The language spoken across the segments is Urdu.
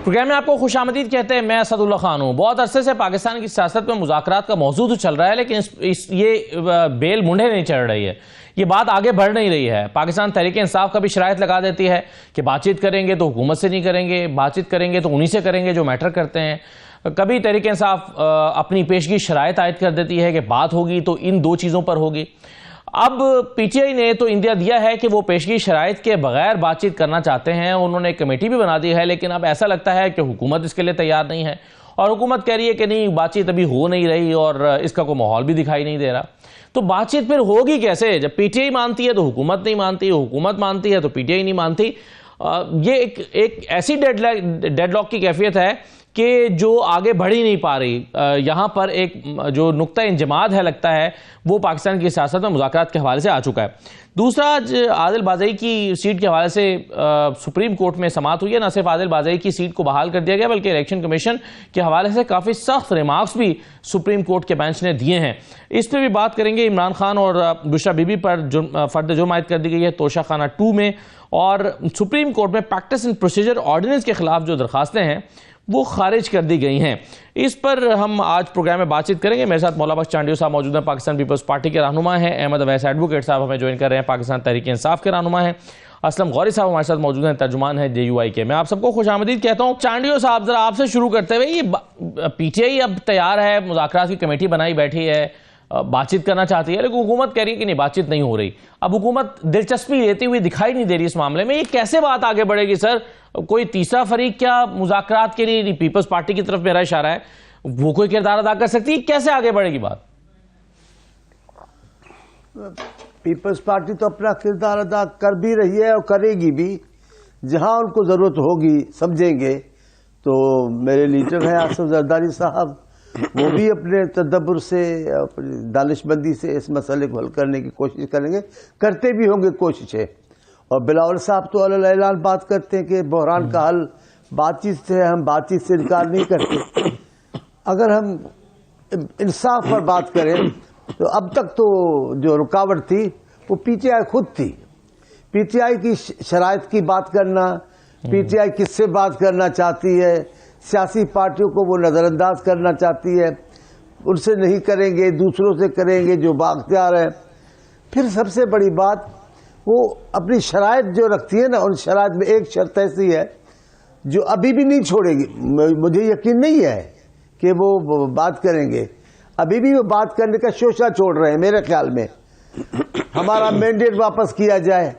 پروگرام میں آپ کو خوش آمدید کہتے ہیں. میں اسد اللہ خان ہوں. بہت عرصے سے پاکستان کی سیاست میں مذاکرات کا موضوع تو چل رہا ہے، لیکن یہ بیل منڈے نہیں چڑھ رہی ہے، یہ بات آگے بڑھ نہیں رہی ہے. پاکستان تحریک انصاف کا بھی شرائط لگا دیتی ہے کہ بات چیت کریں گے تو حکومت سے نہیں کریں گے، بات چیت کریں گے تو انہی سے کریں گے جو میٹر کرتے ہیں. کبھی تحریک انصاف اپنی پیشگی شرائط عائد کر دیتی ہے کہ بات ہوگی تو ان دو چیزوں پر ہوگی. اب پی ٹی آئی نے تو اندیا دیا ہے کہ وہ پیشگی شرائط کے بغیر بات چیت کرنا چاہتے ہیں. انہوں نے ایک کمیٹی بھی بنا دی ہے، لیکن اب ایسا لگتا ہے کہ حکومت اس کے لیے تیار نہیں ہے، اور حکومت کہہ رہی ہے کہ نہیں، بات چیت ابھی ہو نہیں رہی اور اس کا کوئی ماحول بھی دکھائی نہیں دے رہا. تو بات چیت پھر ہوگی کیسے؟ جب پی ٹی آئی مانتی ہے تو حکومت نہیں مانتی، حکومت مانتی ہے تو پی ٹی آئی نہیں مانتی. یہ ایک ایسی ڈیڈ لاک کی کیفیت ہے کہ جو آگے بڑھ ہی نہیں پا رہی. یہاں پر ایک جو نقطہ انجماد ہے لگتا ہے وہ پاکستان کی سیاست میں مذاکرات کے حوالے سے آ چکا ہے. دوسرا، عادل بازئی کی سیٹ کے حوالے سے سپریم کورٹ میں سماعت ہوئی ہے. نہ صرف عادل بازئی کی سیٹ کو بحال کر دیا گیا بلکہ الیکشن کمیشن کے حوالے سے کافی سخت ریمارکس بھی سپریم کورٹ کے بینچ نے دیے ہیں. اس پہ بھی بات کریں گے. عمران خان اور بشرا بی بی پر فرد جرم عائد کر دی گئی ہے توشہ خانہ 2 میں، اور سپریم کورٹ میں پریکٹس اینڈ پروسیجر آرڈیننس کے خلاف جو درخواستیں ہیں وہ خارج کر دی گئی ہیں. اس پر ہم آج پروگرام میں بات چیت کریں گے. میرے ساتھ مولا بخش چانڈیو صاحب موجود ہیں، پاکستان پیپلز پارٹی کے رہنما ہیں. احمد اویس ایڈوکیٹ صاحب ہمیں جوائن کر رہے ہیں، پاکستان تحریک انصاف کے رہنما ہیں. اسلم غوری صاحب ہمارے ساتھ موجود ہیں، ترجمان ہیں JUI کے. میں آپ سب کو خوش آمدید کہتا ہوں. چانڈیو صاحب، ذرا آپ سے شروع کرتے ہوئے، یہ پی ٹی آئی اب تیار ہے، مذاکرات کی کمیٹی بنائی بیٹھی ہے، بات چیت کرنا چاہتی ہے، لیکن حکومت کہہ رہی ہے کہ نہیں، بات چیت نہیں ہو رہی. اب حکومت دلچسپی لیتی ہوئی دکھائی نہیں دے رہی اس معاملے میں. یہ کیسے بات آگے بڑھے گی سر؟ کوئی تیسرا فریق کیا مذاکرات کے لیے، پیپلز پارٹی کی طرف میرا اشارہ ہے، وہ کوئی کردار ادا کر سکتی ہے؟ کیسے آگے بڑھے گی بات؟ پیپلز پارٹی تو اپنا کردار ادا کر بھی رہی ہے اور کرے گی بھی. جہاں ان کو ضرورت ہوگی سمجھیں گے تو میرے لیڈر ہیں آصف زرداری صاحب، وہ بھی اپنے تدبر سے، اپنی دانش مندی سے اس مسئلے کو حل کرنے کی کوشش کریں گے، کرتے بھی ہوں گے کوششیں. اور بلاول صاحب تو علی اعلان بات کرتے ہیں کہ بحران کا حل بات چیت سے، ہم بات چیت سے انکار نہیں کرتے. اگر ہم انصاف پر بات کریں تو اب تک تو جو رکاوٹ تھی وہ پی ٹی آئی خود تھی. پی ٹی آئی کی شرائط کی بات کرنا، پی ٹی آئی کس سے بات کرنا چاہتی ہے، سیاسی پارٹیوں کو وہ نظر انداز کرنا چاہتی ہے، ان سے نہیں کریں گے، دوسروں سے کریں گے جو بااختیار ہیں. پھر سب سے بڑی بات، وہ اپنی شرائط جو رکھتی ہے نا، ان شرائط میں ایک شرط ایسی ہے جو ابھی بھی نہیں چھوڑے گی. مجھے یقین نہیں ہے کہ وہ بات کریں گے. ابھی بھی وہ بات کرنے کا شوشہ چھوڑ رہے ہیں. میرے خیال میں ہمارا مینڈیٹ واپس کیا جائے.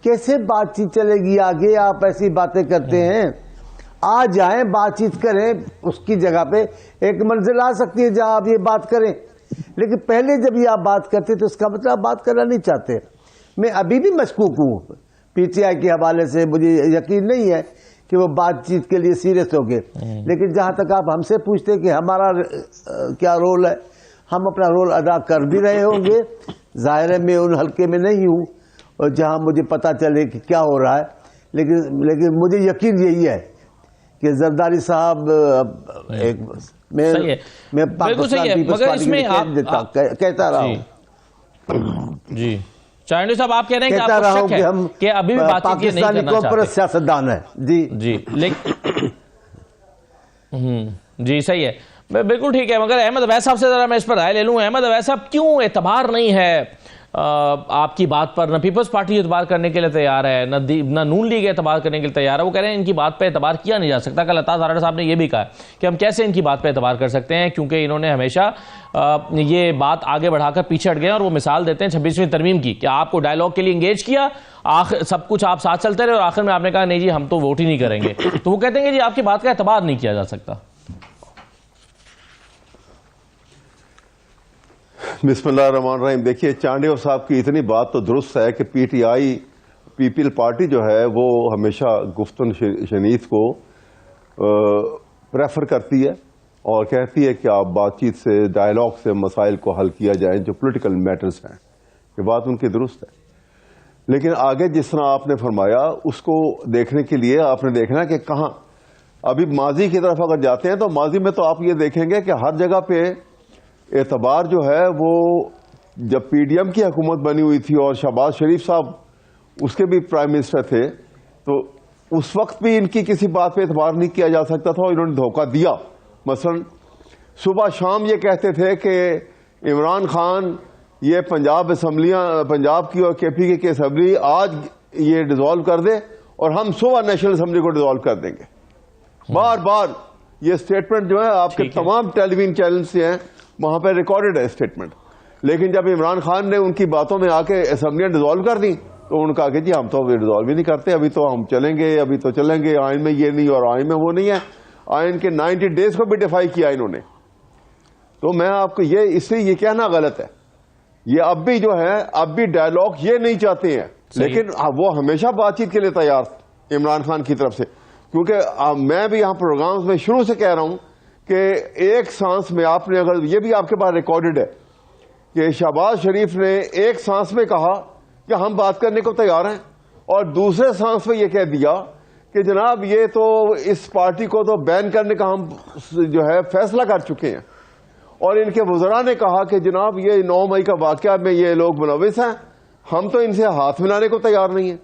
کیسے بات چیت چلے گی آگے؟ آپ ایسی باتیں کرتے ہیں. آ جائیں، بات چیت کریں. اس کی جگہ پہ ایک منزل آ سکتی ہے جہاں آپ یہ بات کریں، لیکن پہلے جب یہ آپ بات کرتے تو اس کا مطلب آپ بات کرنا نہیں چاہتے. میں ابھی بھی مشکوک ہوں پی ٹی آئی کے حوالے سے. مجھے یقین نہیں ہے کہ وہ بات چیت کے لیے سیریس ہو گئے. لیکن جہاں تک آپ ہم سے پوچھتے کہ ہمارا کیا رول ہے، ہم اپنا رول ادا کر بھی رہے ہوں گے. ظاہر ہے میں ان حلقے میں نہیں ہوں اور جہاں مجھے پتا چلے کہ کیا ہو رہا ہے، لیکن مجھے یقین یہی ہے کہ زرداری صاحب میں پاکستان پیپلز پارٹی کہتا رہا ہوں. جی چانڈیو صاحب، آپ کہہ رہے ہیں کہ آپ کو شک ہے کہ ابھی بھی بات چیت نہیں کرنا چاہتے. سیاستدان ہے. جی جی صحیح ہے، بالکل ٹھیک ہے. مگر احمد اویس صاحب سے ذرا میں اس پر رائے لے لوں. احمد اویس صاحب، کیوں اعتبار نہیں ہے آپ کی بات پر؟ نہ پیپلز پارٹی اعتبار کرنے کے لیے تیار ہے، نہ نون لیگ اعتبار کرنے کے لیے تیار ہے. وہ کہہ رہے ہیں ان کی بات پہ اعتبار کیا نہیں جا سکتا. کل عطا زارڈا صاحب نے یہ بھی کہا کہ ہم کیسے ان کی بات پہ اعتبار کر سکتے ہیں، کیونکہ انہوں نے ہمیشہ یہ بات آگے بڑھا کر پیچھے ہٹ گئے. اور وہ مثال دیتے ہیں 26ویں ترمیم کی کہ آپ کو ڈائیلاگ کے لیے انگیج کیا، سب کچھ آپ ساتھ چلتے رہے اور آخر میں آپ نے کہا نہیں جی ہم تو ووٹ ہی نہیں کریں گے. تو وہ کہتے ہیں کہ جی آپ کی بات کا اعتبار نہیں کیا جا سکتا. بسم اللہ الرحمن الرحیم. دیکھیے، چانڈیو صاحب کی اتنی بات تو درست ہے کہ P T I people party جو ہے وہ ہمیشہ گفتن شنید کو پریفر کرتی ہے اور کہتی ہے کہ آپ بات چیت سے، ڈائیلاگ سے مسائل کو حل کیا جائے جو پولیٹیکل میٹرز ہیں. یہ بات ان کی درست ہے، لیکن آگے جس طرح آپ نے فرمایا اس کو دیکھنے کے لیے آپ نے دیکھنا کہ کہاں. ابھی ماضی کی طرف اگر جاتے ہیں تو ماضی میں تو آپ یہ دیکھیں گے کہ ہر جگہ پہ اعتبار جو ہے وہ، جب پی ڈی ایم کی حکومت بنی ہوئی تھی اور شہباز شریف صاحب اس کے بھی پرائم منسٹر تھے، تو اس وقت بھی ان کی کسی بات پہ اعتبار نہیں کیا جا سکتا تھا اور انہوں نے دھوکہ دیا. مثلا صبح شام یہ کہتے تھے کہ عمران خان یہ پنجاب کی اور کے پی کے کی اسمبلی آج یہ ڈیزالو کر دے اور ہم صبح نیشنل اسمبلی کو ڈیزالو کر دیں گے. بار بار یہ اسٹیٹمنٹ جو ہے آپ کے تمام ٹیلی ویژن چینل سے ہیں, وہاں پہ ریکارڈڈ ہے اسٹیٹمنٹ. لیکن جب عمران خان نے ان کی باتوں میں آ کے اسمبلیاں ڈیزالو کر دیں تو انہوں نے کہا کہ جی ہم تو ڈیزالو بھی نہیں کرتے, ابھی تو ہم چلیں گے, آئین میں یہ نہیں اور آئین میں وہ نہیں ہے. آئین کے 90 ڈیز کو بھی ڈیفائی کیا انہوں نے. تو میں آپ کو اس لیے یہ کہنا غلط ہے. یہ اب بھی جو ہے اب بھی ڈائلاگ یہ نہیں چاہتے ہیں, لیکن وہ ہمیشہ بات چیت کے لیے تیار عمران خان کی طرف سے. کیونکہ میں بھی یہاں پروگرامز میں شروع سے کہہ رہا ہوں کہ ایک سانس میں آپ نے, اگر یہ بھی آپ کے پاس ریکارڈڈ ہے کہ شہباز شریف نے ایک سانس میں کہا کہ ہم بات کرنے کو تیار ہیں, اور دوسرے سانس میں یہ کہہ دیا کہ جناب یہ تو اس پارٹی کو تو بین کرنے کا ہم جو ہے فیصلہ کر چکے ہیں. اور ان کے وزراء نے کہا کہ جناب یہ 9 مئی کا واقعہ میں یہ لوگ ملوث ہیں, ہم تو ان سے ہاتھ ملانے کو تیار نہیں ہیں.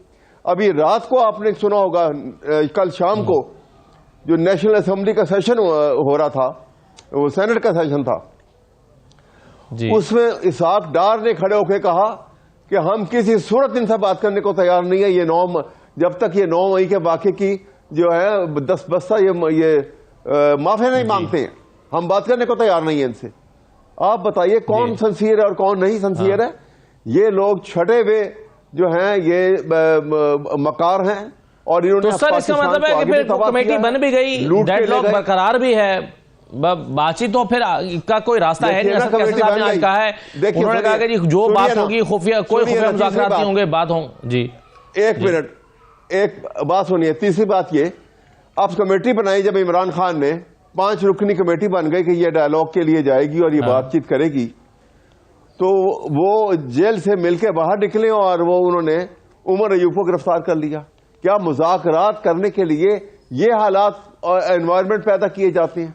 ابھی رات کو آپ نے سنا ہوگا, کل شام کو جو نیشنل اسمبلی کا سیشن ہو رہا تھا, وہ سینٹ کا سیشن تھا, اس میں اسحاق ڈار نے کھڑے ہو کے کہا کہ ہم کسی صورت ان سے بات کرنے کو تیار نہیں ہے, جب تک یہ 9 مئی کے واقعے کی جو ہے دست بستہ یہ معافی نہیں مانگتے ہیں, ہم بات کرنے کو تیار نہیں ہیں ان سے. آپ بتائیے کون سنسیئر ہے اور کون نہیں سنسیئر ہے؟ یہ لوگ چھٹے ہوئے جو ہیں یہ مکار ہیں. اور انہوں نے تو سر اس کا مطلب ہے کہ پھر کمیٹی بن بھی گئی, ڈیڈ لاک برقرار بھی ہے, بات چیت تو پھر کا کوئی راستہ ہے نہیں. ایسا کیسے صاحب نے آج کہا ہے, انہوں نے کہا کہ جی جو بات ہوگی خفیہ, کوئی خفیہ مذاکرات نہیں ہوں گے, بات ہوں. جی ایک منٹ, ایک بات سنیے. تیسری بات یہ, اب کمیٹی بنائی جب عمران خان نے, 5 رکنی کمیٹی بن گئی کہ یہ ڈائلاگ کے لیے جائے گی اور یہ بات چیت کرے گی, تو وہ جیل سے مل کے باہر نکلے اور وہ انہوں نے عمر ایوب کو گرفتار کر لیا. کیا مذاکرات کرنے کے لیے یہ حالات اور انوائرمنٹ پیدا کیے جاتے ہیں؟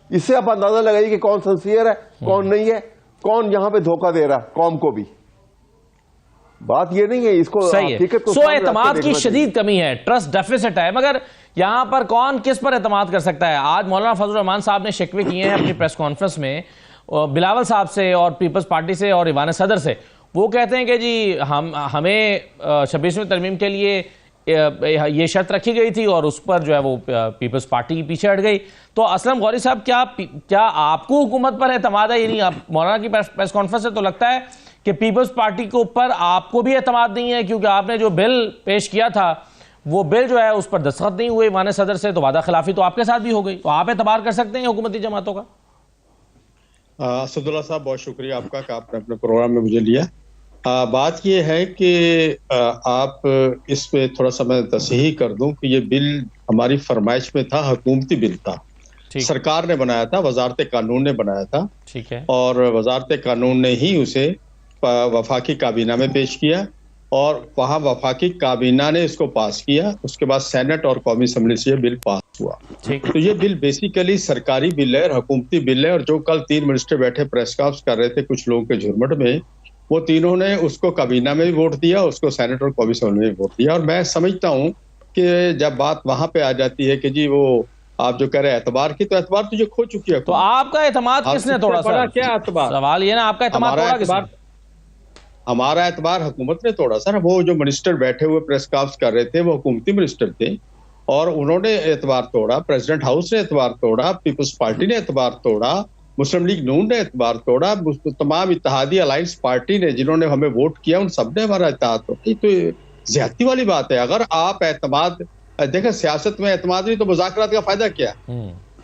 اس سے آپ اندازہ لگائیے کہ کون سنسیئر ہے کون نہیں ہے, کون یہاں پہ دھوکہ دے رہا ہے قوم کو بھی. بات یہ نہیں ہے, اس کو حقیقت کو اعتماد کی شدید کمی ہے, ٹرسٹ ڈیفیسٹ ہے. مگر یہاں پر کون کس پر اعتماد کر سکتا ہے؟ آج مولانا فضل الرحمان صاحب نے شکوے کیے ہیں اپنی پریس کانفرنس میں بلاول صاحب سے اور پیپلز پارٹی سے اور ایوان صدر سے. وہ کہتے ہیں کہ جی ہمیں 26ویں ترمیم کے لیے یہ شرط رکھی گئی تھی اور اس پر جو ہے وہ پیپلز پارٹی پیچھے ہٹ گئی. تو اسلم غوری صاحب کیا آپ کو حکومت پر اعتماد ہے؟ یعنی مولانا کی پریس کانفرنس سے تو لگتا ہے کہ پیپلز پارٹی کے اوپر آپ کو بھی اعتماد نہیں ہے, کیونکہ آپ نے جو بل پیش کیا تھا وہ بل جو ہے اس پر دستخط نہیں ہوئے ایوان صدر سے, تو وعدہ خلافی تو آپ کے ساتھ بھی ہو گئی. تو آپ اعتبار کر سکتے ہیں حکومتی جماعتوں کا؟ اسداللہ صاحب بہت شکریہ آپ کا کہ آپ نے اپنے پروگرام میں مجھے لیا. بات یہ ہے کہ آپ اس پہ تھوڑا سا میں تصحیح کر دوں کہ یہ بل ہماری فرمائش میں تھا, حکومتی بل تھا, سرکار نے بنایا تھا, وزارت قانون نے بنایا تھا, ٹھیک ہے, اور وزارت قانون نے ہی اسے وفاقی کابینہ میں پیش کیا اور وہاں وفاقی کابینہ نے اس کو پاس کیا. اس کے بعد سینٹ اور قومی اسمبلی سے یہ بل پاس ہوا. تو یہ بل بیسیکلی سرکاری بل ہے, حکومتی بل ہے. اور جو کل 3 منسٹر بیٹھے پریس کانفرنس کر رہے تھے کچھ لوگوں کے جھرمٹ میں, وہ تینوں نے اس کو کابینہ میں بھی ووٹ دیا, اس کو سینٹ اور قومی اسمبلی میں بھی ووٹ دیا. اور میں سمجھتا ہوں کہ جب بات وہاں پہ آ جاتی ہے کہ جی وہ آپ جو کہہ رہے ہیں اعتبار کی, تو اعتبار تو یہ کھو چکی ہے. تو آپ کا اعتماد کس نے توڑا سر؟ کیا اعتبار؟ سوال یہ نا, آپ کا اعتماد توڑا کس نے؟ ہمارا اعتبار حکومت نے توڑا سر. وہ جو منسٹر بیٹھے ہوئے پریس کانفرنس کر رہے تھے وہ حکومتی منسٹر تھے اور انہوں نے اعتبار توڑا, پریزیڈنٹ ہاؤس نے اعتبار توڑا, پیپلز پارٹی نے اعتبار توڑا, مسلم لیگ نون نے اعتبار توڑا, تمام اتحادی الائنس پارٹی نے جنہوں نے ہمیں ووٹ کیا ان سب نے ہمارا اتحاد توڑا. تو زیادتی والی بات ہے. اگر آپ اعتماد دیکھیں, سیاست میں اعتماد نہیں تو مذاکرات کا فائدہ کیا؟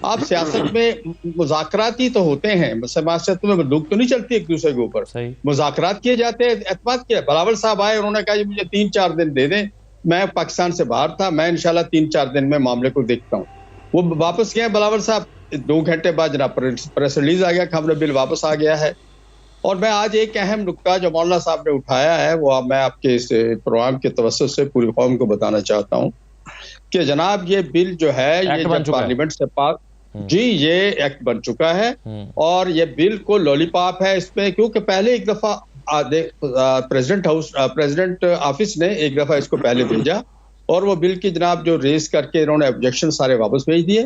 آپ سیاست میں مذاکرات ہی تو ہوتے ہیں, سیاست میں بندوق تو نہیں چلتی ایک دوسرے کے اوپر, مذاکرات کیے جاتے ہیں. اعتماد کیا؟ بلاول صاحب آئے, انہوں نے کہا مجھے 3-4 دن دے دیں, میں پاکستان سے باہر تھا, میں انشاءاللہ 3-4 دن میں معاملے کو دیکھتا ہوں. وہ واپس گئے بلاول صاحب, 2 گھنٹے بعد جناب پریس ریلیز آ گیا کہ ہم نے بل واپس آ گیا ہے. اور میں آج ایک اہم نکتہ جو مولانا صاحب نے اٹھایا ہے وہ میں آپ کے اس پروگرام کے توسط سے پوری قوم کو بتانا چاہتا ہوں کہ جناب یہ بل جو ہے یہ جب پارلیمنٹ سے پاس, جی یہ ایکٹ بن چکا ہے اور یہ بالکل لولی پاپ ہے اس میں, کیونکہ پہلے ایک دفعہ پریزیڈنٹ آفس نے ایک دفعہ اس کو پہلے بھیجا اور وہ بل کی جناب جو ریز کر کے انہوں نے آبجیکشن سارے واپس بھیج دیے.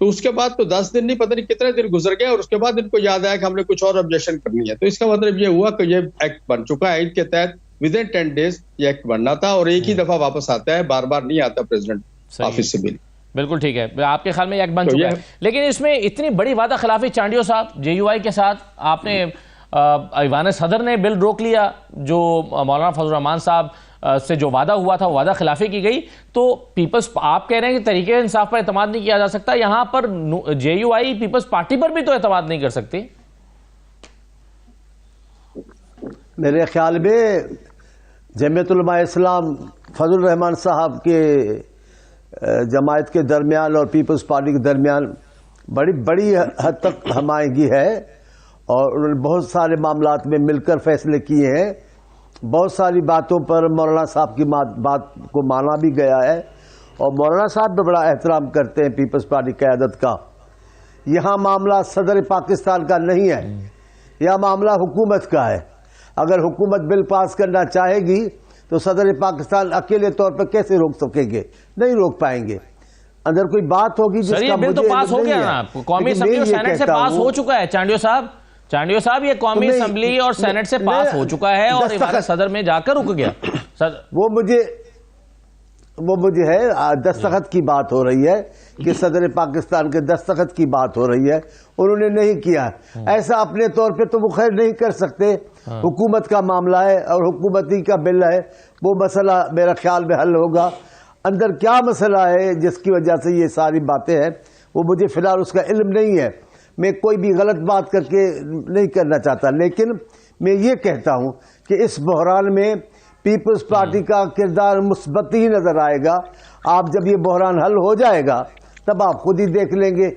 تو اس کے بعد تو 10 دن نہیں پتہ نہیں کتنے دن گزر گئے اور اس کے بعد ان کو یاد آیا کہ ہم نے کچھ اور آبجیکشن کرنی ہے. تو اس کا مطلب یہ ہوا کہ یہ ایکٹ بن چکا ہے. ان کے تحت ودن 10 days یہ ایکٹ بننا تھا اور ایک ہی دفعہ واپس آتا ہے, بار بار نہیں آتا پریزیڈنٹ آفس سے بل. بالکل ٹھیک ہے, آپ کے خیال میں ایک بن چکا ہے, لیکن اس میں اتنی بڑی وعدہ خلافی چانڈیو صاحب جے یو آئی کے ساتھ آپ نے ایوان صدر نے بل روک لیا, جو مولانا فضل الرحمان صاحب سے جو وعدہ ہوا تھا وہ وعدہ خلافی کی گئی. تو پیپلز, آپ کہہ رہے ہیں کہ تحریک انصاف پر اعتماد نہیں کیا جا سکتا, یہاں پر جے یو آئی پیپلز پارٹی پر بھی تو اعتماد نہیں کر سکتی. میرے خیال میں جمعیت علماء اسلام فضل الرحمان صاحب کے جماعت کے درمیان اور پیپلز پارٹی کے درمیان بڑی حد تک ہمآہنگی ہے اور انہوں نے بہت سارے معاملات میں مل کر فیصلے کیے ہیں. بہت ساری باتوں پر مولانا صاحب کی بات کو مانا بھی گیا ہے اور مولانا صاحب بھی بڑا احترام کرتے ہیں پیپلز پارٹی قیادت کا. یہاں معاملہ صدر پاکستان کا نہیں ہے, یہ معاملہ حکومت کا ہے. اگر حکومت بل پاس کرنا چاہے گی تو صدر پاکستان اکیلے طور پر کیسے روک سکیں گے؟ نہیں روک پائیں گے. اندر کوئی بات ہوگی جس کا بل تو پاس ہو گیا نا, قومی اسمبلی اور سینٹ سے پاس ہو چکا ہے. چانڈیو صاحب یہ قومی اسمبلی اور سینٹ سے پاس ہو چکا ہے اور ایوان صدر میں جا کر رک گیا. وہ مجھے ہے دستخط کی بات ہو رہی ہے کہ صدر پاکستان کے دستخط کی بات ہو رہی ہے, انہوں نے نہیں کیا. ایسا اپنے طور پہ تو وہ خیر نہیں کر سکتے, حکومت کا معاملہ ہے اور حکومتی کا بل ہے, وہ مسئلہ میرا خیال میں حل ہوگا. اندر کیا مسئلہ ہے جس کی وجہ سے یہ ساری باتیں ہیں وہ مجھے فی الحال اس کا علم نہیں ہے. میں کوئی بھی غلط بات کر کے نہیں کرنا چاہتا, لیکن میں یہ کہتا ہوں کہ اس بحران میں پیپلز پارٹی کا کردار مثبت ہی نظر آئے گا. آپ جب یہ بحران حل ہو جائے گا تب آپ خود ہی دیکھ لیں گے.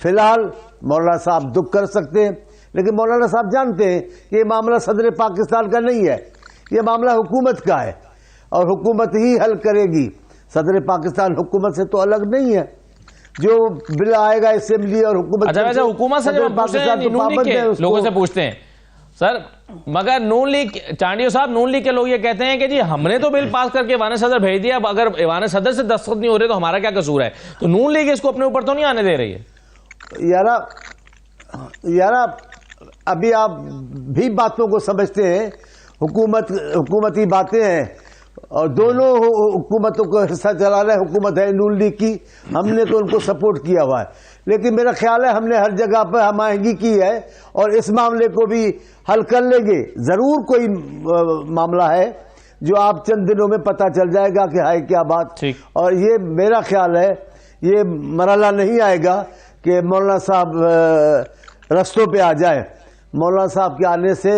فی الحال مولانا صاحب دکھ کر سکتے ہیں, لیکن مولانا صاحب جانتے ہیں کہ یہ معاملہ صدر پاکستان کا نہیں ہے, یہ معاملہ حکومت کا ہے اور حکومت ہی حل کرے گی. صدر پاکستان حکومت سے تو الگ نہیں ہے. جو بل آئے گا اسمبلی اور حکومت حکومت سے لوگوں سے پوچھتے ہیں سر, مگر نون لیگ, چانڈیو صاحب نون لیگ کے لوگ یہ کہتے ہیں کہ جی ہم نے تو بل پاس کر کے ایوان صدر بھیج دیا, اب اگر ایوان صدر سے دستخط نہیں ہو رہے تو ہمارا کیا قصور ہے؟ تو نون لیگ اس کو اپنے اوپر تو نہیں آنے دے رہی ہے. یارا ابھی آپ بھی باتوں کو سمجھتے ہیں, حکومتی باتیں ہیں اور دونوں حکومتوں کو حصہ چلا رہے. حکومت ہے نون لیگ کی, ہم نے تو ان کو سپورٹ کیا ہوا ہے, لیکن میرا خیال ہے ہم نے ہر جگہ پر ہم آہنگی کی ہے اور اس معاملے کو بھی حل کر لیں گے. ضرور کوئی معاملہ ہے جو آپ چند دنوں میں پتہ چل جائے گا کہ ہے کیا بات. اور یہ میرا خیال ہے یہ مرحلہ نہیں آئے گا کہ مولانا صاحب رستوں پہ آ جائے. مولانا صاحب کے آنے سے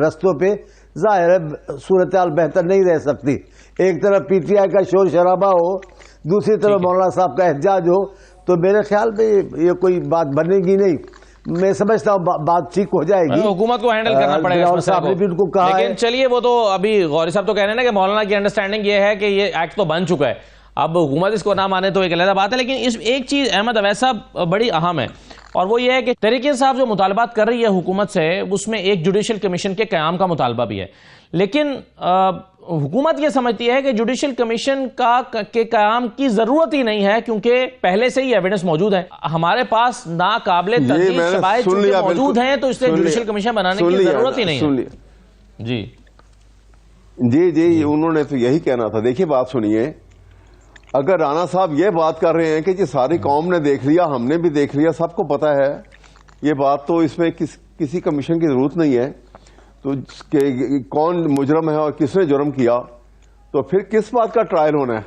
رستوں پہ ظاہر ہے صورتحال بہتر نہیں رہ سکتی. ایک طرف پی ٹی آئی کا شور شرابہ ہو, دوسری طرف مولانا صاحب کا احتجاج ہو, تو میرے خیال میں یہ کوئی بات بنے گی نہیں. میں سمجھتا ہوں بات ٹھیک ہو جائے گی. حکومت کو ہینڈل کرنا پڑے گا. لیکن چلیے وہ تو ابھی غوری صاحب تو کہہ رہے ہیں نا کہ مولانا کی انڈرسٹینڈنگ یہ ہے کہ یہ ایکٹ تو بن چکا ہے, اب حکومت اس کو نہ مانے تو ایک علیحدہ بات ہے. لیکن اس ایک چیز احمد اویس صاحب بڑی اہم ہے اور وہ یہ ہے کہ تحریک انصاف جو مطالبات کر رہی ہے حکومت سے اس میں ایک جوڈیشل کمیشن کے قیام کا مطالبہ بھی ہے. لیکن حکومت یہ سمجھتی ہے کہ جوڈیشل کمیشن کے قیام کی ضرورت ہی نہیں ہے کیونکہ پہلے سے ہی ایویڈنس موجود ہے. ہمارے پاس ناقابل تردید شواہد موجود ہیں تو اس لیے جوڈیشل کمیشن بنانے کی ضرورت ہی نہیں ہے. جی انہوں نے تو یہی کہنا تھا. دیکھیے بات سنیے, اگر رانا صاحب یہ بات کر رہے ہیں کہ جی ساری قوم نے دیکھ لیا, ہم نے بھی دیکھ لیا, سب کو پتا ہے یہ بات, تو اس میں کسی کمیشن کی ضرورت نہیں ہے. تو کون مجرم ہے اور کس نے جرم کیا, تو پھر کس بات کا ٹرائل ہونا ہے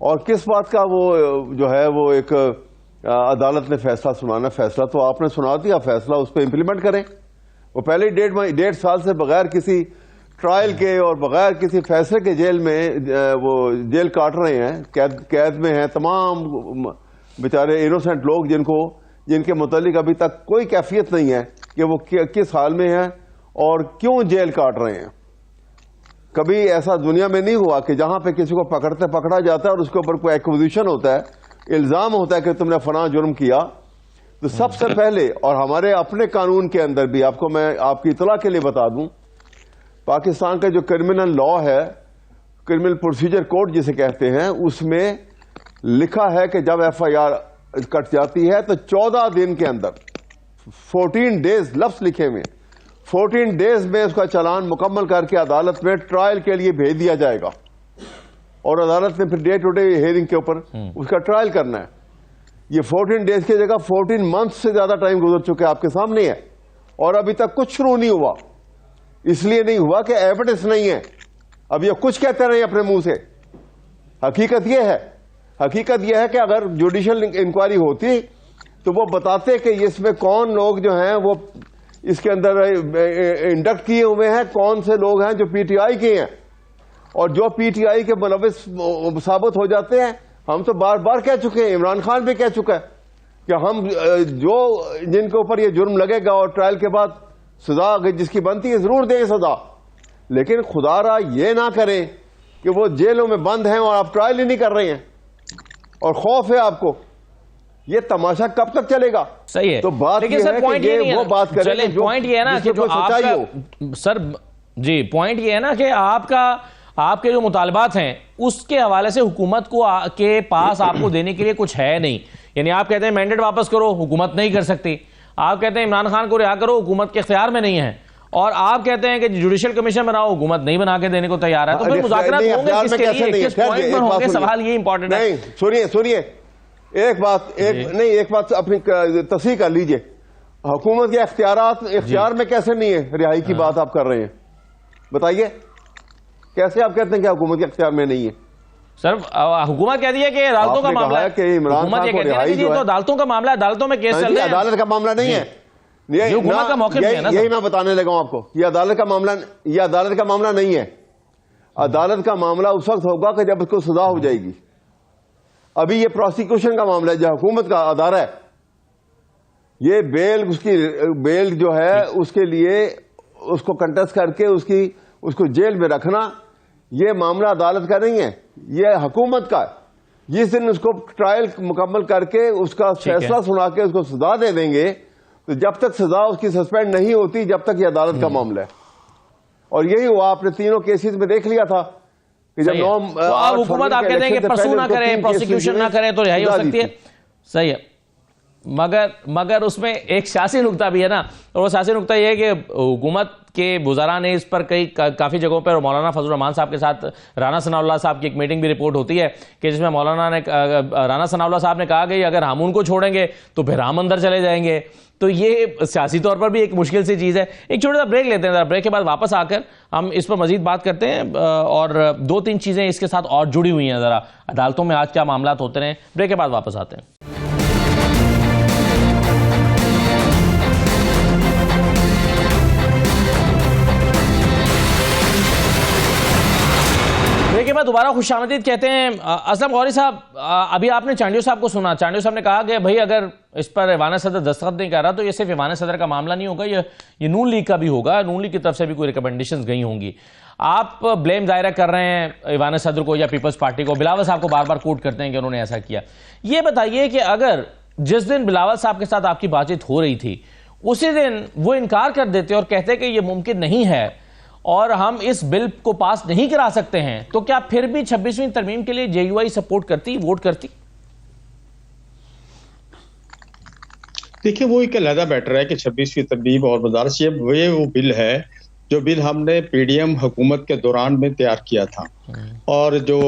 اور کس بات کا وہ جو ہے وہ ایک عدالت نے فیصلہ سنانا. فیصلہ تو آپ نے سنا دیا, فیصلہ اس پہ امپلیمنٹ کریں. وہ پہلے 1.5 سال سے بغیر کسی ٹرائل کے اور بغیر کسی فیصلے کے جیل میں وہ جیل کاٹ رہے ہیں, قید میں ہیں تمام بیچارے انوسینٹ لوگ جن کے متعلق ابھی تک کوئی کیفیت نہیں ہے کہ وہ کس حال میں ہیں اور کیوں جیل کاٹ رہے ہیں. کبھی ایسا دنیا میں نہیں ہوا کہ جہاں پہ کسی کو پکڑا جاتا ہے اور اس کے اوپر کوئی ایکوزیشن ہوتا ہے, الزام ہوتا ہے کہ تم نے فلاں جرم کیا, تو سب سے پہلے, اور ہمارے اپنے قانون کے اندر بھی, میں آپ کی اطلاع کے لیے بتا دوں, پاکستان کا جو کرمنل لا ہے کرمنل پروسیجر کوڈ جسے کہتے ہیں اس میں لکھا ہے کہ جب ایف آئی آر کٹ جاتی ہے تو 14 دن کے اندر 14 ڈیز لفظ لکھے ہوئے 14 ڈیز میں اس کا چلان مکمل کر کے عدالت میں ٹرائل کے لیے بھیج دیا جائے گا اور عدالت نے پھر ڈے ٹو ڈے ہیئرنگ کے اوپر اس کا ٹرائل کرنا ہے. یہ 14 ڈیز کی جگہ 14 منتھ سے زیادہ ٹائم گزر چکے آپ کے سامنے ہے اور ابھی تک کچھ شروع نہیں ہوا. اس لیے نہیں ہوا کہ ایویڈنس نہیں ہے. اب یہ کچھ کہتے رہے اپنے منہ سے. حقیقت یہ ہے کہ اگر جوڈیشل انکوائری ہوتی تو وہ بتاتے کہ اس میں کون لوگ جو ہیں وہ اس کے اندر انڈکٹ کیے ہوئے ہیں, کون سے لوگ ہیں جو پی ٹی آئی کے ہیں, اور جو پی ٹی آئی کے ملوث ثابت ہو جاتے ہیں. ہم تو بار بار کہہ چکے ہیں, عمران خان بھی کہہ چکا ہے کہ ہم جن کے اوپر یہ جرم لگے گا اور ٹرائل کے بعد سزا جس کی بنتی ہے ضرور دیں سزا, لیکن خدا را یہ نہ کریں کہ وہ جیلوں میں بند ہیں اور آپ ٹرائل ہی نہیں کر رہے ہیں اور خوف ہے آپ کو. یہ تماشا کب تک چلے گا؟ صحیح ہے. تو بات یہ ہے کہ یہ وہ بات کریں چلیں, پوائنٹ یہ ہے نا کہ جو آپ کا سر جی پوائنٹ یہ ہے نا کہ آپ کے جو مطالبات ہیں اس کے حوالے سے حکومت کو کے پاس آپ کو دینے کے لیے کچھ ہے نہیں. یعنی آپ کہتے ہیں مینڈیٹ واپس کرو, حکومت نہیں کر سکتی. آپ کہتے ہیں عمران خان کو رہا کرو, حکومت کے اختیار میں نہیں ہے. اور آپ کہتے ہیں کہ جوڈیشل کمیشن بناؤ, حکومت نہیں بنا کے دینے کو تیار ہے. تو پھر مذاکرات ہوں گے کس کے لیے, کس پوائنٹ پر ہوں گے؟ سوال یہ امپورٹنٹ ہے. نہیں سنیے ایک بات اپنی تصحیح کر لیجئے. حکومت کے اختیار میں کیسے نہیں ہے؟ رہائی کی بات آپ کر رہے ہیں, بتائیے کیسے آپ کہتے ہیں کہ حکومت کے اختیار میں نہیں ہے؟ سر حکومت کہتی ہے کہ عدالتوں کا معاملہ ہے, حکومت یہ کہتی ہے کہ تو عدالتوں کا معاملہ ہے, عدالتوں میں کیس چل رہے ہیں. عدالت کا معاملہ نہیں ہے, یہ حکومت کا موقف ہے نا. یہی میں بتانے لگا ہوں آپ کو, یہ عدالت کا معاملہ نہیں ہے. عدالت کا معاملہ اس وقت ہوگا کہ جب اس کو سزا ہو جائے گی. ابھی یہ پروسیکیوشن کا معاملہ ہے جو حکومت کا ادارہ ہے. یہ بیل جو ہے اس کے لیے اس کو کنٹیسٹ کر کے اس کو جیل میں رکھنا, یہ معاملہ عدالت کا نہیں ہے, یہ حکومت کا ہے. جس دن اس کو ٹرائل مکمل کر کے اس کا فیصلہ سنا کے اس کو سزا دے دیں گے, تو جب تک سزا اس کی سسپینڈ نہیں ہوتی جب تک یہ عدالت کا معاملہ ہے. اور یہی ہوا آپ نے تینوں کیسز میں دیکھ لیا تھا کہ جب حکومت آپ کہتے ہیں کہ پرسو نہ کرے, پروسیکیوشن نہ کرے تو رہائی ہو سکتی ہے. صحیح ہے, مگر اس میں ایک سیاسی نقطہ بھی ہے نا, اور وہ سیاسی نقطہ یہ ہے کہ حکومت کے وزراء نے اس پر کافی جگہوں پر مولانا فضل الرحمان صاحب کے ساتھ رانا ثناء اللہ صاحب کی ایک میٹنگ بھی رپورٹ ہوتی ہے کہ جس میں رانا ثناء اللہ صاحب نے کہا کہ اگر ہم ان کو چھوڑیں گے تو پھر ہم اندر چلے جائیں گے. تو یہ سیاسی طور پر بھی ایک مشکل سی چیز ہے. ایک چھوٹا سا بریک لیتے ہیں, بریک کے بعد واپس آ کر ہم اس پر مزید بات کرتے ہیں, اور 2-3 چیزیں اس کے ساتھ اور جڑی ہوئی ہیں ذرا عدالتوں میں آج کیا معاملات ہوتے رہے. بریک کے بعد واپس آتے ہیں. کے بعد دوبارہ خوش آمدید کہتے ہیں. اسلم غوری صاحب, ابھی آپ نے چانڈیو صاحب کو سنا, چانڈیو صاحب نے کہا کہ بھائی اگر اس پر ایوان صدر دستخط نہیں کر رہا تو یہ صرف ایوان صدر کا معاملہ نہیں ہوگا, یہ نون لیگ کا بھی ہوگا, نون لیگ کی طرف سے بھی کوئی ریکمنڈیشنز گئی ہوں گی. آپ بلیم ظاہر کر رہے ہیں ایوان صدر کو یا پیپلز پارٹی کو, بلاول صاحب کو بار بار کوٹ کرتے ہیں کہ انہوں نے ایسا کیا. یہ بتائیے کہ اگر جس دن بلاول صاحب کے ساتھ آپ کی بات چیت ہو رہی تھی اسی دن وہ انکار کر دیتے اور کہتے کہ یہ ممکن نہیں ہے اور ہم اس بل کو پاس نہیں کرا سکتے ہیں, تو کیا پھر بھی 26ویں ترمیم کے لیے جے یو آئی سپورٹ کرتی, ووٹ کرتی؟ دیکھیں وہ ایک علیحدہ بیٹر ہے کہ 26ویں ترمیم اور مدارس, یہ وہ بل ہے جو بل ہم نے پی ڈی ایم حکومت کے دوران میں تیار کیا تھا, اور جو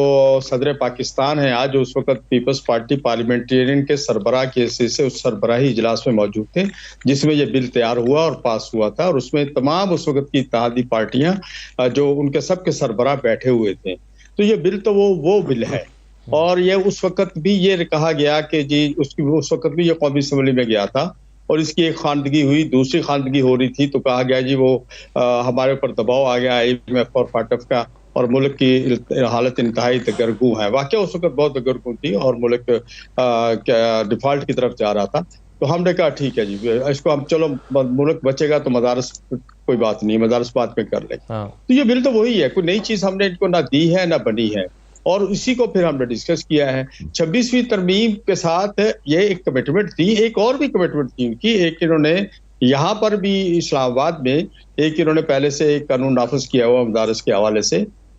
صدر پاکستان ہے آج اس وقت پیپلز پارٹی پارلیمنٹرین کے سربراہ کی حیثیت سے اس سربراہی اجلاس میں موجود تھے جس میں یہ بل تیار ہوا اور پاس ہوا تھا, اور اس میں تمام اس وقت کی اتحادی پارٹیاں جو ان کے سب کے سربراہ بیٹھے ہوئے تھے. تو یہ بل تو وہ بل ہے, اور یہ اس وقت بھی یہ کہا گیا کہ جی اس وقت بھی یہ قومی اسمبلی میں گیا تھا اور اس کی ایک خواندگی ہوئی, دوسری خواندگی ہو رہی تھی تو کہا گیا جی وہ ہمارے اوپر دباؤ آ گیا IMF اور FATF کا, اور ملک کی حالت انتہائی دگرگوں ہے. واقعہ اس وقت بہت دگرگوں تھی اور ملک ڈیفالٹ کی طرف جا رہا تھا. تو ہم نے کہا ٹھیک ہے جی اس کو ہم چلو ملک بچے گا تو مدارس کوئی بات نہیں, مدارس بات میں کر لیں. تو یہ بل تو وہی ہے, کوئی نئی چیز ہم نے ان کو نہ دی ہے نہ بنی ہے, اور اسی کو پھر ہم نے ڈسکس کیا ہے. 26ویں ترمیم کے ساتھ یہ ایک کمٹمنٹ تھی, ایک اور بھی کمٹمنٹ تھی ان کی. ایک انہوں نے یہاں پر بھی اسلام آباد میں ایک انہوں نے پہلے سے ایک قانون نافذ کیا ہوا مدارس کے حوالے سے,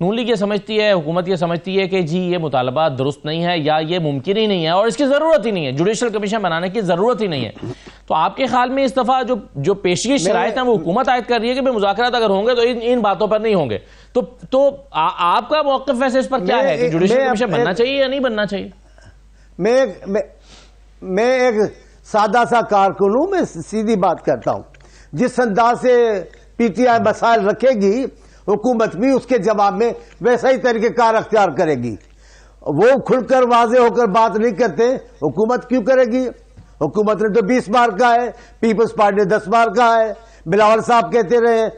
نون لیگ یہ سمجھتی ہے, حکومت یہ سمجھتی ہے کہ جی یہ مطالبہ درست نہیں ہے یا یہ ممکن ہی نہیں ہے اور اس کی ضرورت ہی نہیں ہے, جوڈیشل کمیشن بنانے کی ضرورت ہی نہیں ہے. تو آپ کے خیال میں اس دفعہ جو پیشگی شرائط ہیں وہ حکومت عائد کر رہی ہے کہ مذاکرات اگر ہوں گے تو ان باتوں پر نہیں ہوں گے, تو آپ کا موقف ویسے اس پر کیا ہے کہ جوڈیشل کمیشن بننا چاہیے یا نہیں بننا چاہیے؟ میں ایک سادہ سا کارکن ہوں, میں سیدھی بات کرتا ہوں. جس انداز سے پی ٹی آئی مسائل رکھے گی حکومت بھی اس کے جواب میں ویسا ہی طریقہ کار اختیار کرے گی. وہ کھل کر واضح ہو کر بات نہیں کرتے, حکومت کیوں کرے گی؟ حکومت نے تو 20 بار کہا ہے, پیپلز پارٹی نے 10 بار کہا ہے, بلاول صاحب کہتے رہے,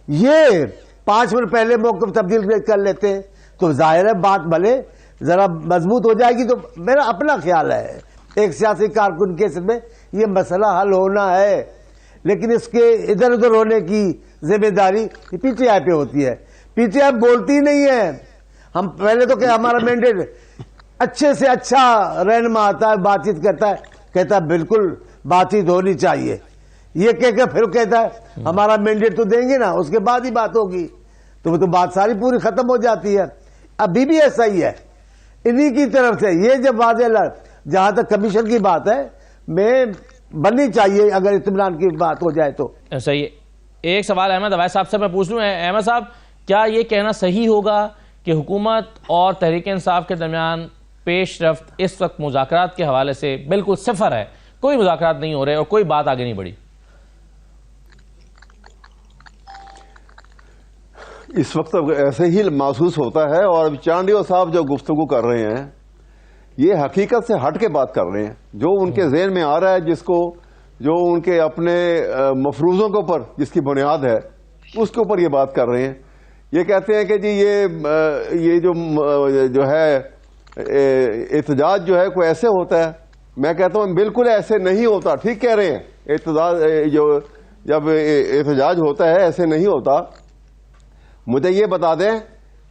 یہ 5 منٹ پہلے موقف تبدیل کر لیتے تو ظاہر ہے بات بھلے ذرا مضبوط ہو جائے گی. تو میرا اپنا خیال ہے ایک سیاسی کارکن کے میں یہ مسئلہ حل ہونا ہے, لیکن اس کے ادھر ادھر ہونے کی ذمہ داری پی ٹی آئی پہ ہوتی ہے. پی ٹی آئی بولتی نہیں ہے. ہم پہلے تو کہ ہمارا مینڈیٹ اچھے سے اچھا رہنما آتا ہے, بات چیت کرتا ہے, کہتا ہے بالکل بات چیت ہونی چاہیے, یہ کہہ کے پھر کہتا ہے ہمارا مینڈیٹ تو دیں گے نا, اس کے بعد ہی بات ہوگی, تو وہ تو بات ساری پوری ختم ہو جاتی ہے. ابھی بھی ایسا ہی ہے انہی کی طرف سے. یہ جب واضح جہاں تک کمیشن کی بات ہے میں بننی چاہیے اگر اطمینان کی بات ہو جائے تو. صحیح. ایک سوال احمد اویس صاحب سے میں پوچھ لوں. احمد صاحب, کیا یہ کہنا صحیح ہوگا کہ حکومت اور تحریک انصاف کے درمیان پیش رفت اس وقت مذاکرات کے حوالے سے بالکل صفر ہے, کوئی مذاکرات نہیں ہو رہے اور کوئی بات آگے نہیں بڑھی؟ اس وقت ایسے ہی محسوس ہوتا ہے, اور چانڈیو صاحب جو گفتگو کر رہے ہیں یہ حقیقت سے ہٹ کے بات کر رہے ہیں. جو ان کے ذہن میں آ رہا ہے, جو ان کے اپنے مفروضوں کے اوپر جس کی بنیاد ہے اس کے اوپر یہ بات کر رہے ہیں. یہ کہتے ہیں کہ جی یہ جو ہے احتجاج جو ہے کوئی ایسے ہوتا ہے. میں کہتا ہوں بالکل ایسے نہیں ہوتا. ٹھیک کہہ رہے ہیں, جب احتجاج ہوتا ہے ایسے نہیں ہوتا. مجھے یہ بتا دیں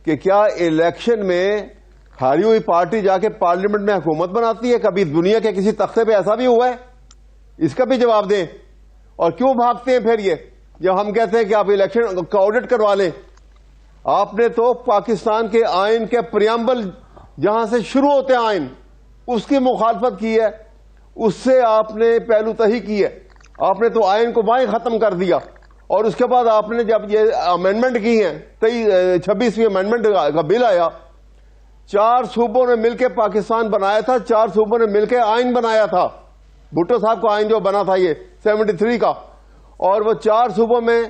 کہ کیا الیکشن میں ہاری ہوئی پارٹی جا کے پارلیمنٹ میں حکومت بناتی ہے؟ کبھی دنیا کے کسی تختے پہ ایسا بھی ہوا ہے؟ اس کا بھی جواب دیں. اور کیوں بھاگتے ہیں پھر یہ جب ہم کہتے ہیں کہ آپ الیکشن کا آڈٹ کروا لیں؟ آپ نے تو پاکستان کے آئین کے پریامبل جہاں سے شروع ہوتے ہیں آئین, اس کی مخالفت کی ہے, اس سے آپ نے پہلو تہی کی ہے. آپ نے تو آئین کو وہیں ختم کر دیا, اور اس کے بعد آپ نے جب یہ امینڈمنٹ کی ہیں 26ویں امینڈمنٹ کا بل آیا, 4 صوبوں نے مل کے پاکستان بنایا تھا, 4 صوبوں نے مل کے آئین بنایا تھا. بھٹو صاحب کا آئین جو بنا تھا یہ 73 کا, اور وہ 4 صوبوں میں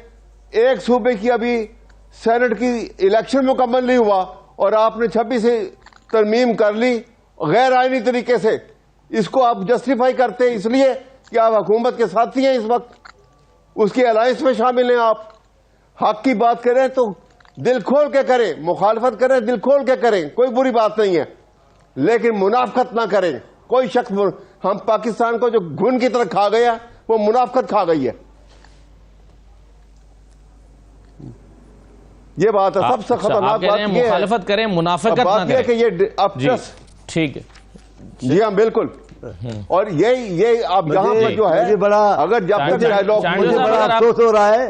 ایک صوبے کی ابھی سینٹ کی الیکشن مکمل نہیں ہوا, اور آپ نے 26 سے ترمیم کر لی غیر آئینی طریقے سے. اس کو آپ جسٹیفائی کرتے ہیں اس لیے کہ آپ حکومت کے ساتھی ہیں, اس وقت اس کی الائنس میں شامل ہیں. آپ حق کی بات کریں تو دل کھول کے کریں, مخالفت کریں دل کھول کے کریں, کوئی بری بات نہیں ہے, لیکن منافقت نہ کریں. کوئی شخص, ہم پاکستان کو جو گھن کی طرح کھا گیا وہ منافقت کھا گئی ہے. یہ بات ہے سب سے خطرناک بات. مخالفت کریں منافقت نہ کریں, کہ یہ ٹھیک ہے. جی ہاں بالکل. اور یہ آپ یہاں پر جو ہے اگر جب تک ڈائیلاگ, مجھے بڑا افسوس ہو رہا ہے,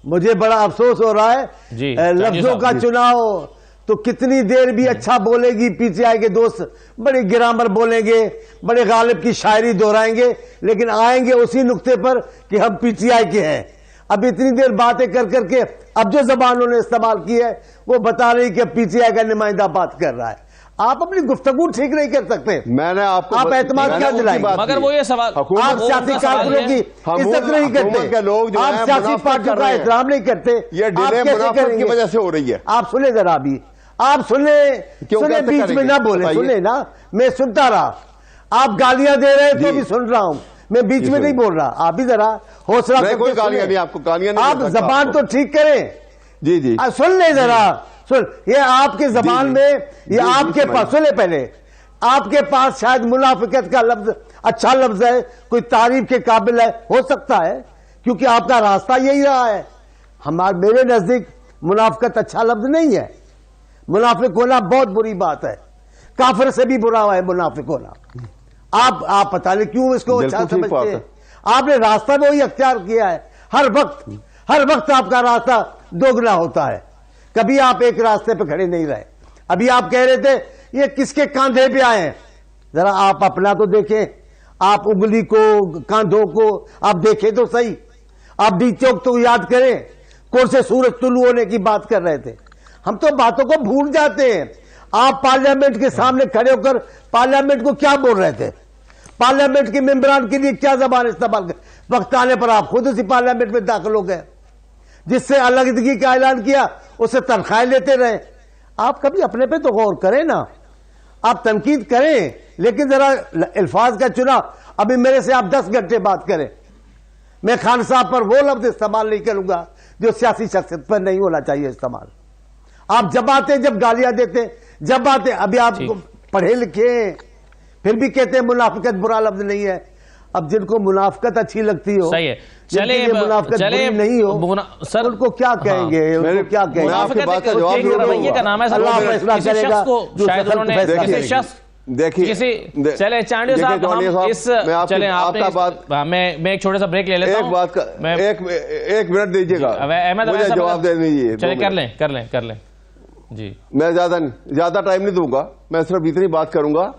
مجھے بڑا افسوس ہو رہا ہے لفظوں کا چناؤ. تو کتنی دیر بھی اچھا بولے گی پی ٹی آئی کے دوست, بڑے گرامر بولیں گے, بڑے غالب کی شاعری دہرائیں گے, لیکن آئیں گے اسی نقطے پر کہ ہم پی ٹی آئی کے ہیں. اب اتنی دیر باتیں کر کے اب جو زبان انہوں نے استعمال کی ہے وہ بتا رہی کہ پی ٹی آئی کا نمائندہ بات کر رہا ہے. آپ اپنی گفتگو ٹھیک نہیں کر سکتے. میں نے آپ اعتماد کیا دلائیں گے؟ مگر وہ یہ سوال, آپ سیاسی کارکنوں کی عزت نہیں کرتے, آپ سیاسی پارٹیوں کا احترام نہیں کرتے. یہ ڈیلے منافقت کی وجہ سے ہو رہی ہے. آپ سنیں ذرا, بھی آپ سنیں بیچ میں نہ بولیں, سنیں نا, میں سنتا رہا. آپ گالیاں دے رہے تو بھی سن رہا ہوں, میں بیچ میں نہیں بول رہا. آپ بھی ذرا حوصلہ کر کے سنیں. آپ زبان تو ٹھیک کریں. جی جی سن لیں ذرا, سن. یہ آپ کی زبان میں, یہ آپ کے پاس, سنیں پہلے, آپ کے پاس شاید منافقت کا لفظ اچھا لفظ ہے, کوئی تعریف کے قابل ہے, ہو سکتا ہے, کیونکہ آپ کا راستہ یہی رہا ہے. میرے نزدیک منافقت اچھا لفظ نہیں ہے. منافق ہونا بہت بری بات ہے, کافر سے بھی برا ہے منافق ہونا. آپ پتہ نہیں کیوں اس کو اچھا سمجھتے ہیں. آپ نے راستہ میں وہی اختیار کیا ہے. ہر وقت ہر وقت آپ کا راستہ دوگنا ہوتا ہے, کبھی آپ ایک راستے پہ کھڑے نہیں رہے. ابھی آپ کہہ رہے تھے یہ کس کے کاندھے پہ آئے ہیں, ذرا آپ اپنا تو دیکھیں, آپ انگلی کو کاندھوں کو آپ دیکھیں تو صحیح. آپ نیچے تو یاد کریں, کون سے سورج طلوع ہونے کی بات کر رہے تھے. ہم تو باتوں کو بھول جاتے ہیں. آپ پارلیمنٹ کے سامنے کھڑے ہو کر پارلیمنٹ کو کیا بول رہے تھے, پارلیمنٹ کے ممبران کے لیے کیا زبان استعمال کر, وقت آنے پر آپ خود اسی پارلیمنٹ میں داخل ہو گئے, جس سے علیحدگی کا اعلان کیا اسے تنخواہیں لیتے رہے. آپ کبھی اپنے پہ تو غور کریں نا, آپ تنقید کریں لیکن ذرا الفاظ کا چنا. ابھی میرے سے آپ 10 گھنٹے بات کریں, میں خان صاحب پر وہ لفظ استعمال نہیں کروں گا جو سیاسی شخصیت پر نہیں ہونا چاہیے استعمال. آپ جب آتے جب گالیاں دیتے, جب آتے, ابھی آپ پڑھے لکھے پھر بھی کہتے ہیں منافقت برا لفظ نہیں ہے. اب جن کو منافقت اچھی لگتی ہو, صحیح ہے, چلے منافقت بری نہیں ہو, سر ان کو کیا کہیں گے, ان کو کیا کہیں گے. بات کا جواب رویے کا نام ہے, اللہ فیصلہ کرے گا جو شاید انہوں نے کسی شخص دیکھیے, چلے چانڈیو صاحب ہم اس چلیں آپ نے, میں ایک چھوٹے سا بریک لے لیتا ہوں. ایک بات کا ایک منٹ دیجیے گا, مجھے جواب دے دیجیے. چلے کر لیں جی. میں زیادہ ٹائم نہیں دوں گا, میں صرف اتنی بات کروں گا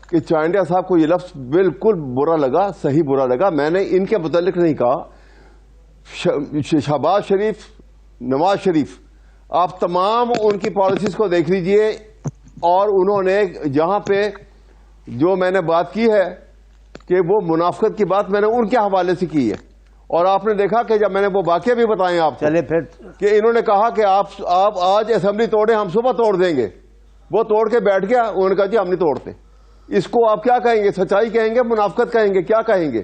کہ چانڈیا صاحب کو یہ لفظ بالکل برا لگا, صحیح برا لگا. میں نے ان کے متعلق نہیں کہا. شہباز شریف, نواز شریف, آپ تمام ان کی پالیسیز کو دیکھ لیجئے, اور انہوں نے جہاں پہ جو میں نے بات کی ہے کہ وہ منافقت کی بات میں نے ان کے حوالے سے کی ہے, اور آپ نے دیکھا کہ جب میں نے وہ واقعہ بھی بتائے آپ کو, چلے پھر کہ انہوں نے کہا کہ آپ آج اسمبلی توڑیں, ہم صبح توڑ دیں گے. وہ توڑ کے بیٹھ گیا, انہوں نے کہا جی ہم نہیں توڑتے. اس کو آپ کیا کہیں گے, سچائی کہیں گے, منافقت کہیں گے, کیا کہیں گے؟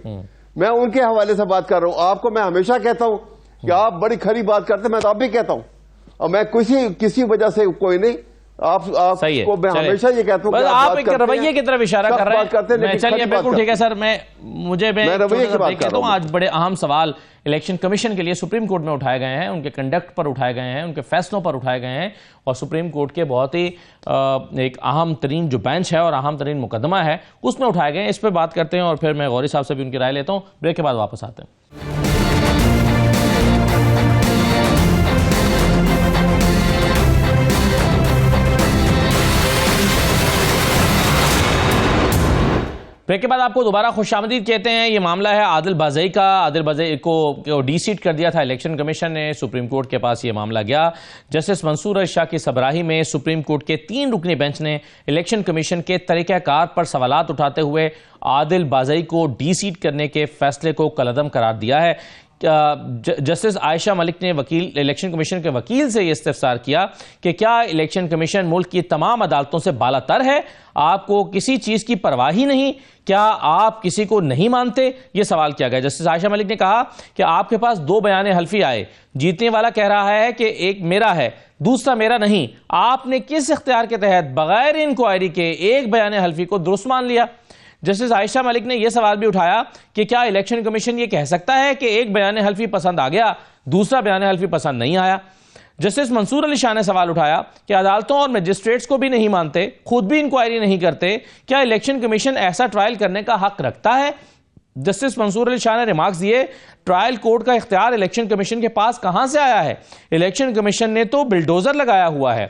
میں ان کے حوالے سے بات کر رہا ہوں. آپ کو میں ہمیشہ کہتا ہوں کہ آپ بڑی کھری بات کرتے, میں تو اب بھی کہتا ہوں, اور میں کسی وجہ سے کوئی نہیں, آپ کو میں ہمیشہ یہ کہتا ہوں کہ آپ ایک رویے کی طرف اشارہ کر رہے ہیں. چلیے بالکل ٹھیک ہے سر, میں کہتا ہوں آج بڑے اہم سوال الیکشن کمیشن کے لیے سپریم کورٹ میں اٹھائے گئے ہیں, ان کے کنڈکٹ پر اٹھائے گئے ہیں, ان کے فیصلوں پر اٹھائے گئے ہیں, اور سپریم کورٹ کے بہت ہی ایک اہم ترین جو بینچ ہے اور اہم ترین مقدمہ ہے اس میں اٹھائے گئے ہیں. اس پہ بات کرتے ہیں اور پھر میں غوری صاحب سے بھی ان کی رائے لیتا ہوں. بریک کے بعد واپس آتے ہیں. بریک کے بعد آپ کو دوبارہ خوش آمدید کہتے ہیں. یہ معاملہ ہے عادل بازئی کا. عادل بازئی کو ڈی سیٹ کر دیا تھا الیکشن کمیشن نے. سپریم کورٹ کے پاس یہ معاملہ گیا. جسٹس منصور علی شاہ کی سربراہی میں سپریم کورٹ کے 3 رکنی بینچ نے الیکشن کمیشن کے طریقہ کار پر سوالات اٹھاتے ہوئے عادل بازئی کو ڈی سیٹ کرنے کے فیصلے کو کالعدم قرار دیا ہے. جسٹس عائشہ ملک نے الیکشن کمیشن کے وکیل سے یہ استفسار کیا کہ کیا الیکشن کمیشن ملک کی تمام عدالتوں سے بالا تر ہے, آپ کو کسی چیز کی پرواہ ہی نہیں, کیا آپ کسی کو نہیں مانتے؟ یہ سوال کیا گیا. جسٹس عائشہ ملک نے کہا کہ آپ کے پاس 2 بیان حلفی آئے, جیتنے والا کہہ رہا ہے کہ ایک میرا ہے, دوسرا میرا نہیں. آپ نے کس اختیار کے تحت بغیر انکوائری کے ایک بیان حلفی کو درست مان لیا؟ جسٹس عائشہ ملک نے یہ سوال بھی اٹھایا کہ کیا الیکشن کمیشن یہ کہہ سکتا ہے کہ ایک بیان حلفی پسند آ گیا, دوسرا بیان حلفی پسند نہیں آیا؟ جسٹس منصور علی شاہ نے سوال اٹھایا کہ عدالتوں اور مجسٹریٹس کو بھی نہیں مانتے, خود بھی انکوائری نہیں کرتے, کیا الیکشن کمیشن ایسا ٹرائل کرنے کا حق رکھتا ہے؟ جسٹس منصور علی شاہ نے ریمارکس دیے, ٹرائل کورٹ کا اختیار الیکشن کمیشن کے پاس کہاں سے آیا ہے؟ الیکشن کمیشن نے تو بلڈوزر لگایا ہوا ہے.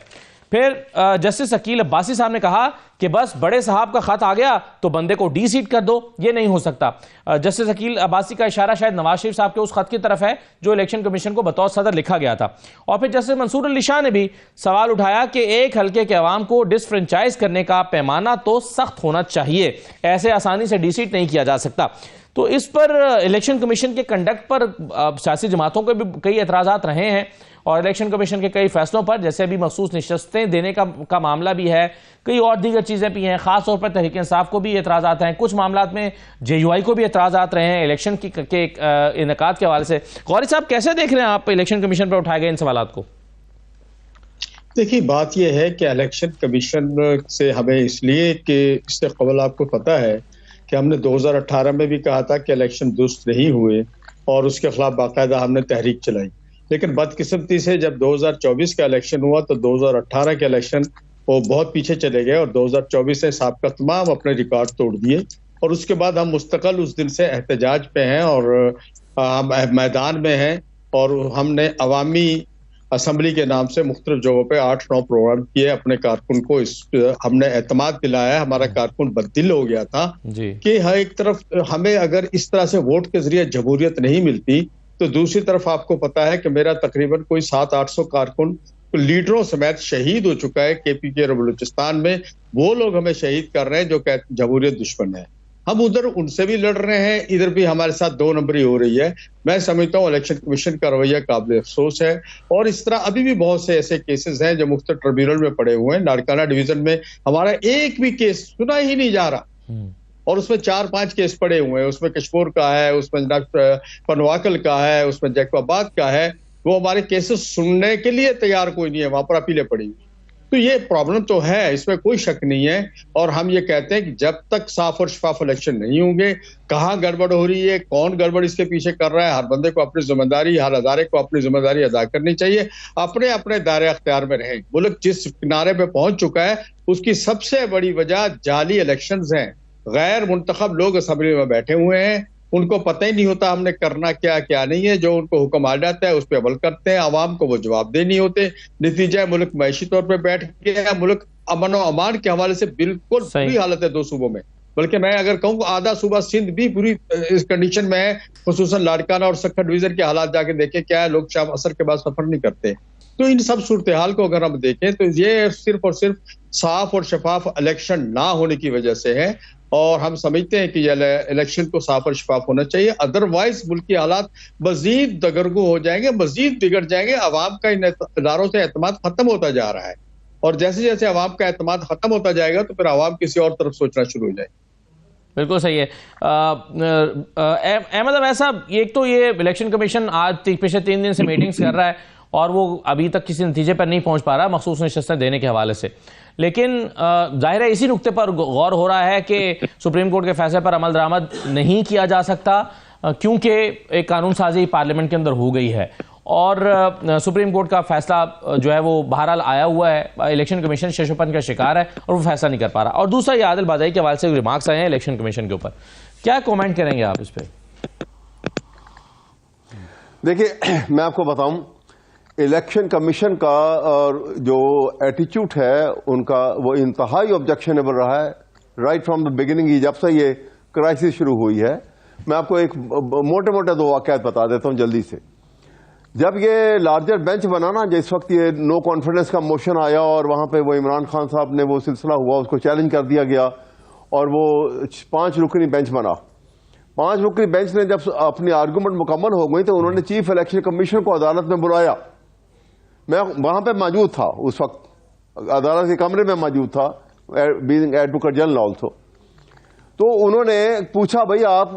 پھر جسٹس عقیل عباسی صاحب نے کہا کہ بس بڑے صاحب کا خط آ گیا تو بندے کو ڈی سیٹ کر دو, یہ نہیں ہو سکتا. جسٹس عقیل عباسی کا اشارہ شاید نواز شریف صاحب کے اس خط کی طرف ہے جو الیکشن کمیشن کو بطور صدر لکھا گیا تھا. اور پھر جسٹس منصور علی شاہ نے بھی سوال اٹھایا کہ ایک حلقے کے عوام کو ڈسفرنچائز کرنے کا پیمانہ تو سخت ہونا چاہیے, ایسے آسانی سے ڈی سیٹ نہیں کیا جا سکتا. تو اس پر الیکشن کمیشن کے کنڈکٹ پر سیاسی جماعتوں کے بھی کئی اعتراضات رہے ہیں, اور الیکشن کمیشن کے کئی فیصلوں پر جیسے بھی مخصوص نشستیں دینے کا معاملہ بھی ہے, کئی اور دیگر چیزیں بھی ہیں. خاص طور پر تحریک انصاف کو بھی اعتراضات ہیں, کچھ معاملات میں جے یو آئی کو بھی اعتراضات رہے ہیں الیکشن کے انعقاد کے حوالے سے. غوری صاحب کیسے دیکھ رہے ہیں آپ الیکشن کمیشن پر اٹھائے گئے ان سوالات کو؟ دیکھیے بات یہ ہے کہ الیکشن کمیشن سے ہمیں اس لیے کہ اس سے قبل آپ کو پتا ہے کہ ہم نے 2018 میں بھی کہا تھا کہ الیکشن درست نہیں ہوئے اور اس کے خلاف باقاعدہ ہم نے تحریک چلائی. لیکن بدقسمتی سے جب 2024 کا الیکشن ہوا تو 2018 کے الیکشن وہ بہت پیچھے چلے گئے, اور 2024 سے سابقہ تمام اپنے ریکارڈ توڑ دیے, اور اس کے بعد ہم مستقل اس دن سے احتجاج پہ ہیں اور ہم میدان میں ہیں اور ہم نے عوامی اسمبلی کے نام سے مختلف جگہوں پہ 8-9 پروگرام کیے. اپنے کارکن کو ہم نے اعتماد دلایا. ہمارا کارکن بددل ہو گیا تھا کہ ایک طرف ہمیں اگر اس طرح سے ووٹ کے ذریعے جمہوریت نہیں ملتی تو دوسری طرف آپ کو پتا ہے کہ میرا تقریباً کوئی 700-800 کارکن لیڈروں سمیت شہید ہو چکا ہے KPK اور بلوچستان میں. وہ لوگ ہمیں شہید کر رہے ہیں جو کہ جمہوریت دشمن ہے. ہم ادھر ان سے بھی لڑ رہے ہیں, ادھر بھی ہمارے ساتھ 2 نمبری ہو رہی ہے. میں سمجھتا ہوں الیکشن کمیشن کا رویہ قابل افسوس ہے. اور اس طرح ابھی بھی بہت سے ایسے کیسز ہیں جو مختلف ٹریبیونل میں پڑے ہوئے ہیں. لاڑکانہ ڈویژن میں ہمارا ایک بھی کیس سنا ہی نہیں جا رہا, اور اس میں 4-5 کیس پڑے ہوئے ہیں. اس میں کشمور کا ہے, اس میں جناب پنواکل کا ہے, اس میں جیکو آباد کا ہے. وہ ہمارے کیسز سننے کے لیے تیار کوئی نہیں ہے, وہاں پر اپیلیں پڑی ہوئی. تو یہ پرابلم تو ہے, اس میں کوئی شک نہیں ہے. اور ہم یہ کہتے ہیں کہ جب تک صاف اور شفاف الیکشن نہیں ہوں گے, کہاں گڑبڑ ہو رہی ہے, کون گڑبڑ اس کے پیچھے کر رہا ہے, ہر بندے کو اپنی ذمہ داری, ہر ادارے کو اپنی ذمہ داری ادا کرنی چاہیے. اپنے اپنے دائرے اختیار میں رہیں. ملک جس کنارے پہ پہنچ چکا ہے اس کی سب سے بڑی وجہ جعلی الیکشنز ہیں. غیر منتخب لوگ اسمبلی میں بیٹھے ہوئے ہیں, ان کو پتہ ہی نہیں ہوتا ہم نے کرنا کیا نہیں ہے. جو ان کو حکم آ جاتا ہے اس پہ عمل کرتے ہیں, عوام کو وہ جواب دہ نہیں ہوتے. نتیجہ ملک معاشی طور پہ بیٹھ گیا. ملک امن و امان کے حوالے سے بالکل بری حالت ہے 2 صوبوں میں. بلکہ میں اگر کہوں آدھا صوبہ سندھ بھی پوری اس کنڈیشن میں ہے, خصوصاً لاڑکانہ اور سکھر ڈویژن کے حالات جا کے دیکھیں کیا ہے. لوگ شام عصر کے بعد سفر نہیں کرتے. تو ان سب صورتحال کو اگر ہم دیکھیں تو یہ صرف اور صرف صاف اور شفاف الیکشن نہ ہونے کی وجہ سے ہے. اور ہم سمجھتے ہیں کہ یہ الیکشن کو صاف اور شفاف ہونا چاہیے. ادروائز ملک کے حالات مزید دگرگو ہو جائیں گے, مزید بگڑ جائیں گے. عوام کا ان اداروں سے اعتماد ختم ہوتا جا رہا ہے, اور جیسے جیسے عوام کا اعتماد ختم ہوتا جائے گا تو پھر عوام کسی اور طرف سوچنا شروع ہو جائے گا. بالکل صحیح ہے. احمد عویس صاحب, ایک تو یہ الیکشن کمیشن آج پچھلے 3 دن سے میٹنگز کر رہا ہے اور وہ ابھی تک کسی نتیجے پر نہیں پہنچ پا رہا مخصوص نشستیں دینے کے حوالے سے. لیکن ظاہر ہے اسی نقطے پر غور ہو رہا ہے کہ سپریم کورٹ کے فیصلے پر عمل درآمد نہیں کیا جا سکتا کیونکہ ایک قانون سازی پارلیمنٹ کے اندر ہو گئی ہے, اور سپریم کورٹ کا فیصلہ جو ہے وہ بہرحال آیا ہوا ہے. الیکشن کمیشن ششوپن کا شکار ہے اور وہ فیصلہ نہیں کر پا رہا. اور دوسرا یہ عادل بادائی کے حوالے سے ریمارکس آئے ہیں الیکشن کمیشن کے اوپر, کیا کومنٹ کریں گے آپ اس پہ؟ دیکھیے میں آپ کو بتاؤں, الیکشن کمیشن کا اور جو ایٹیچیوڈ ہے ان کا وہ انتہائی آبجیکشنیبل رہا ہے رائٹ فرام دا بگننگ ہی, جب سے یہ کرائسس شروع ہوئی ہے. میں آپ کو ایک موٹے 2 واقعات بتا دیتا ہوں جلدی سے. جب یہ لارجر بینچ بنا نا, جس وقت یہ نو کانفیڈنس کا موشن آیا اور وہاں پہ وہ عمران خان صاحب نے وہ سلسلہ ہوا, اس کو چیلنج کر دیا گیا اور وہ 5 رکنی بینچ بنا. 5 رکنی بینچ نے جب اپنی آرگومنٹ مکمل ہو گئی تو انہوں نے چیف الیکشن کمیشن کو عدالت میں بلایا. میں وہاں پہ موجود تھا اس وقت, عدالت کے کمرے میں موجود تھا, بینگ ایڈوکیٹ جنرل آلسو. تو انہوں نے پوچھا بھائی آپ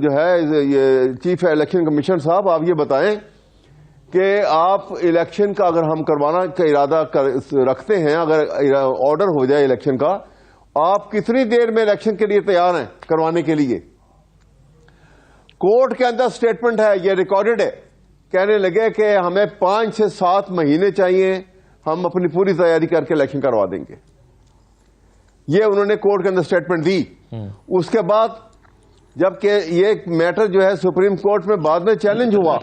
جو ہے یہ چیف الیکشن کمیشن صاحب آپ یہ بتائیں کہ آپ الیکشن کا اگر ہم کروانا کا ارادہ رکھتے ہیں, اگر آرڈر ہو جائے الیکشن کا, آپ کتنی دیر میں الیکشن کے لیے تیار ہیں کروانے کے لیے؟ کورٹ کے اندر سٹیٹمنٹ ہے, یہ ریکارڈڈ ہے. کہنے لگے کہ ہمیں 5 سے 7 مہینے چاہیے, ہم اپنی پوری تیاری کر کے الیکشن کروا دیں گے. یہ انہوں نے کورٹ کے اندر سٹیٹمنٹ دی. اس کے بعد جب کہ یہ میٹر جو ہے سپریم کورٹ میں بعد میں چیلنج ہوا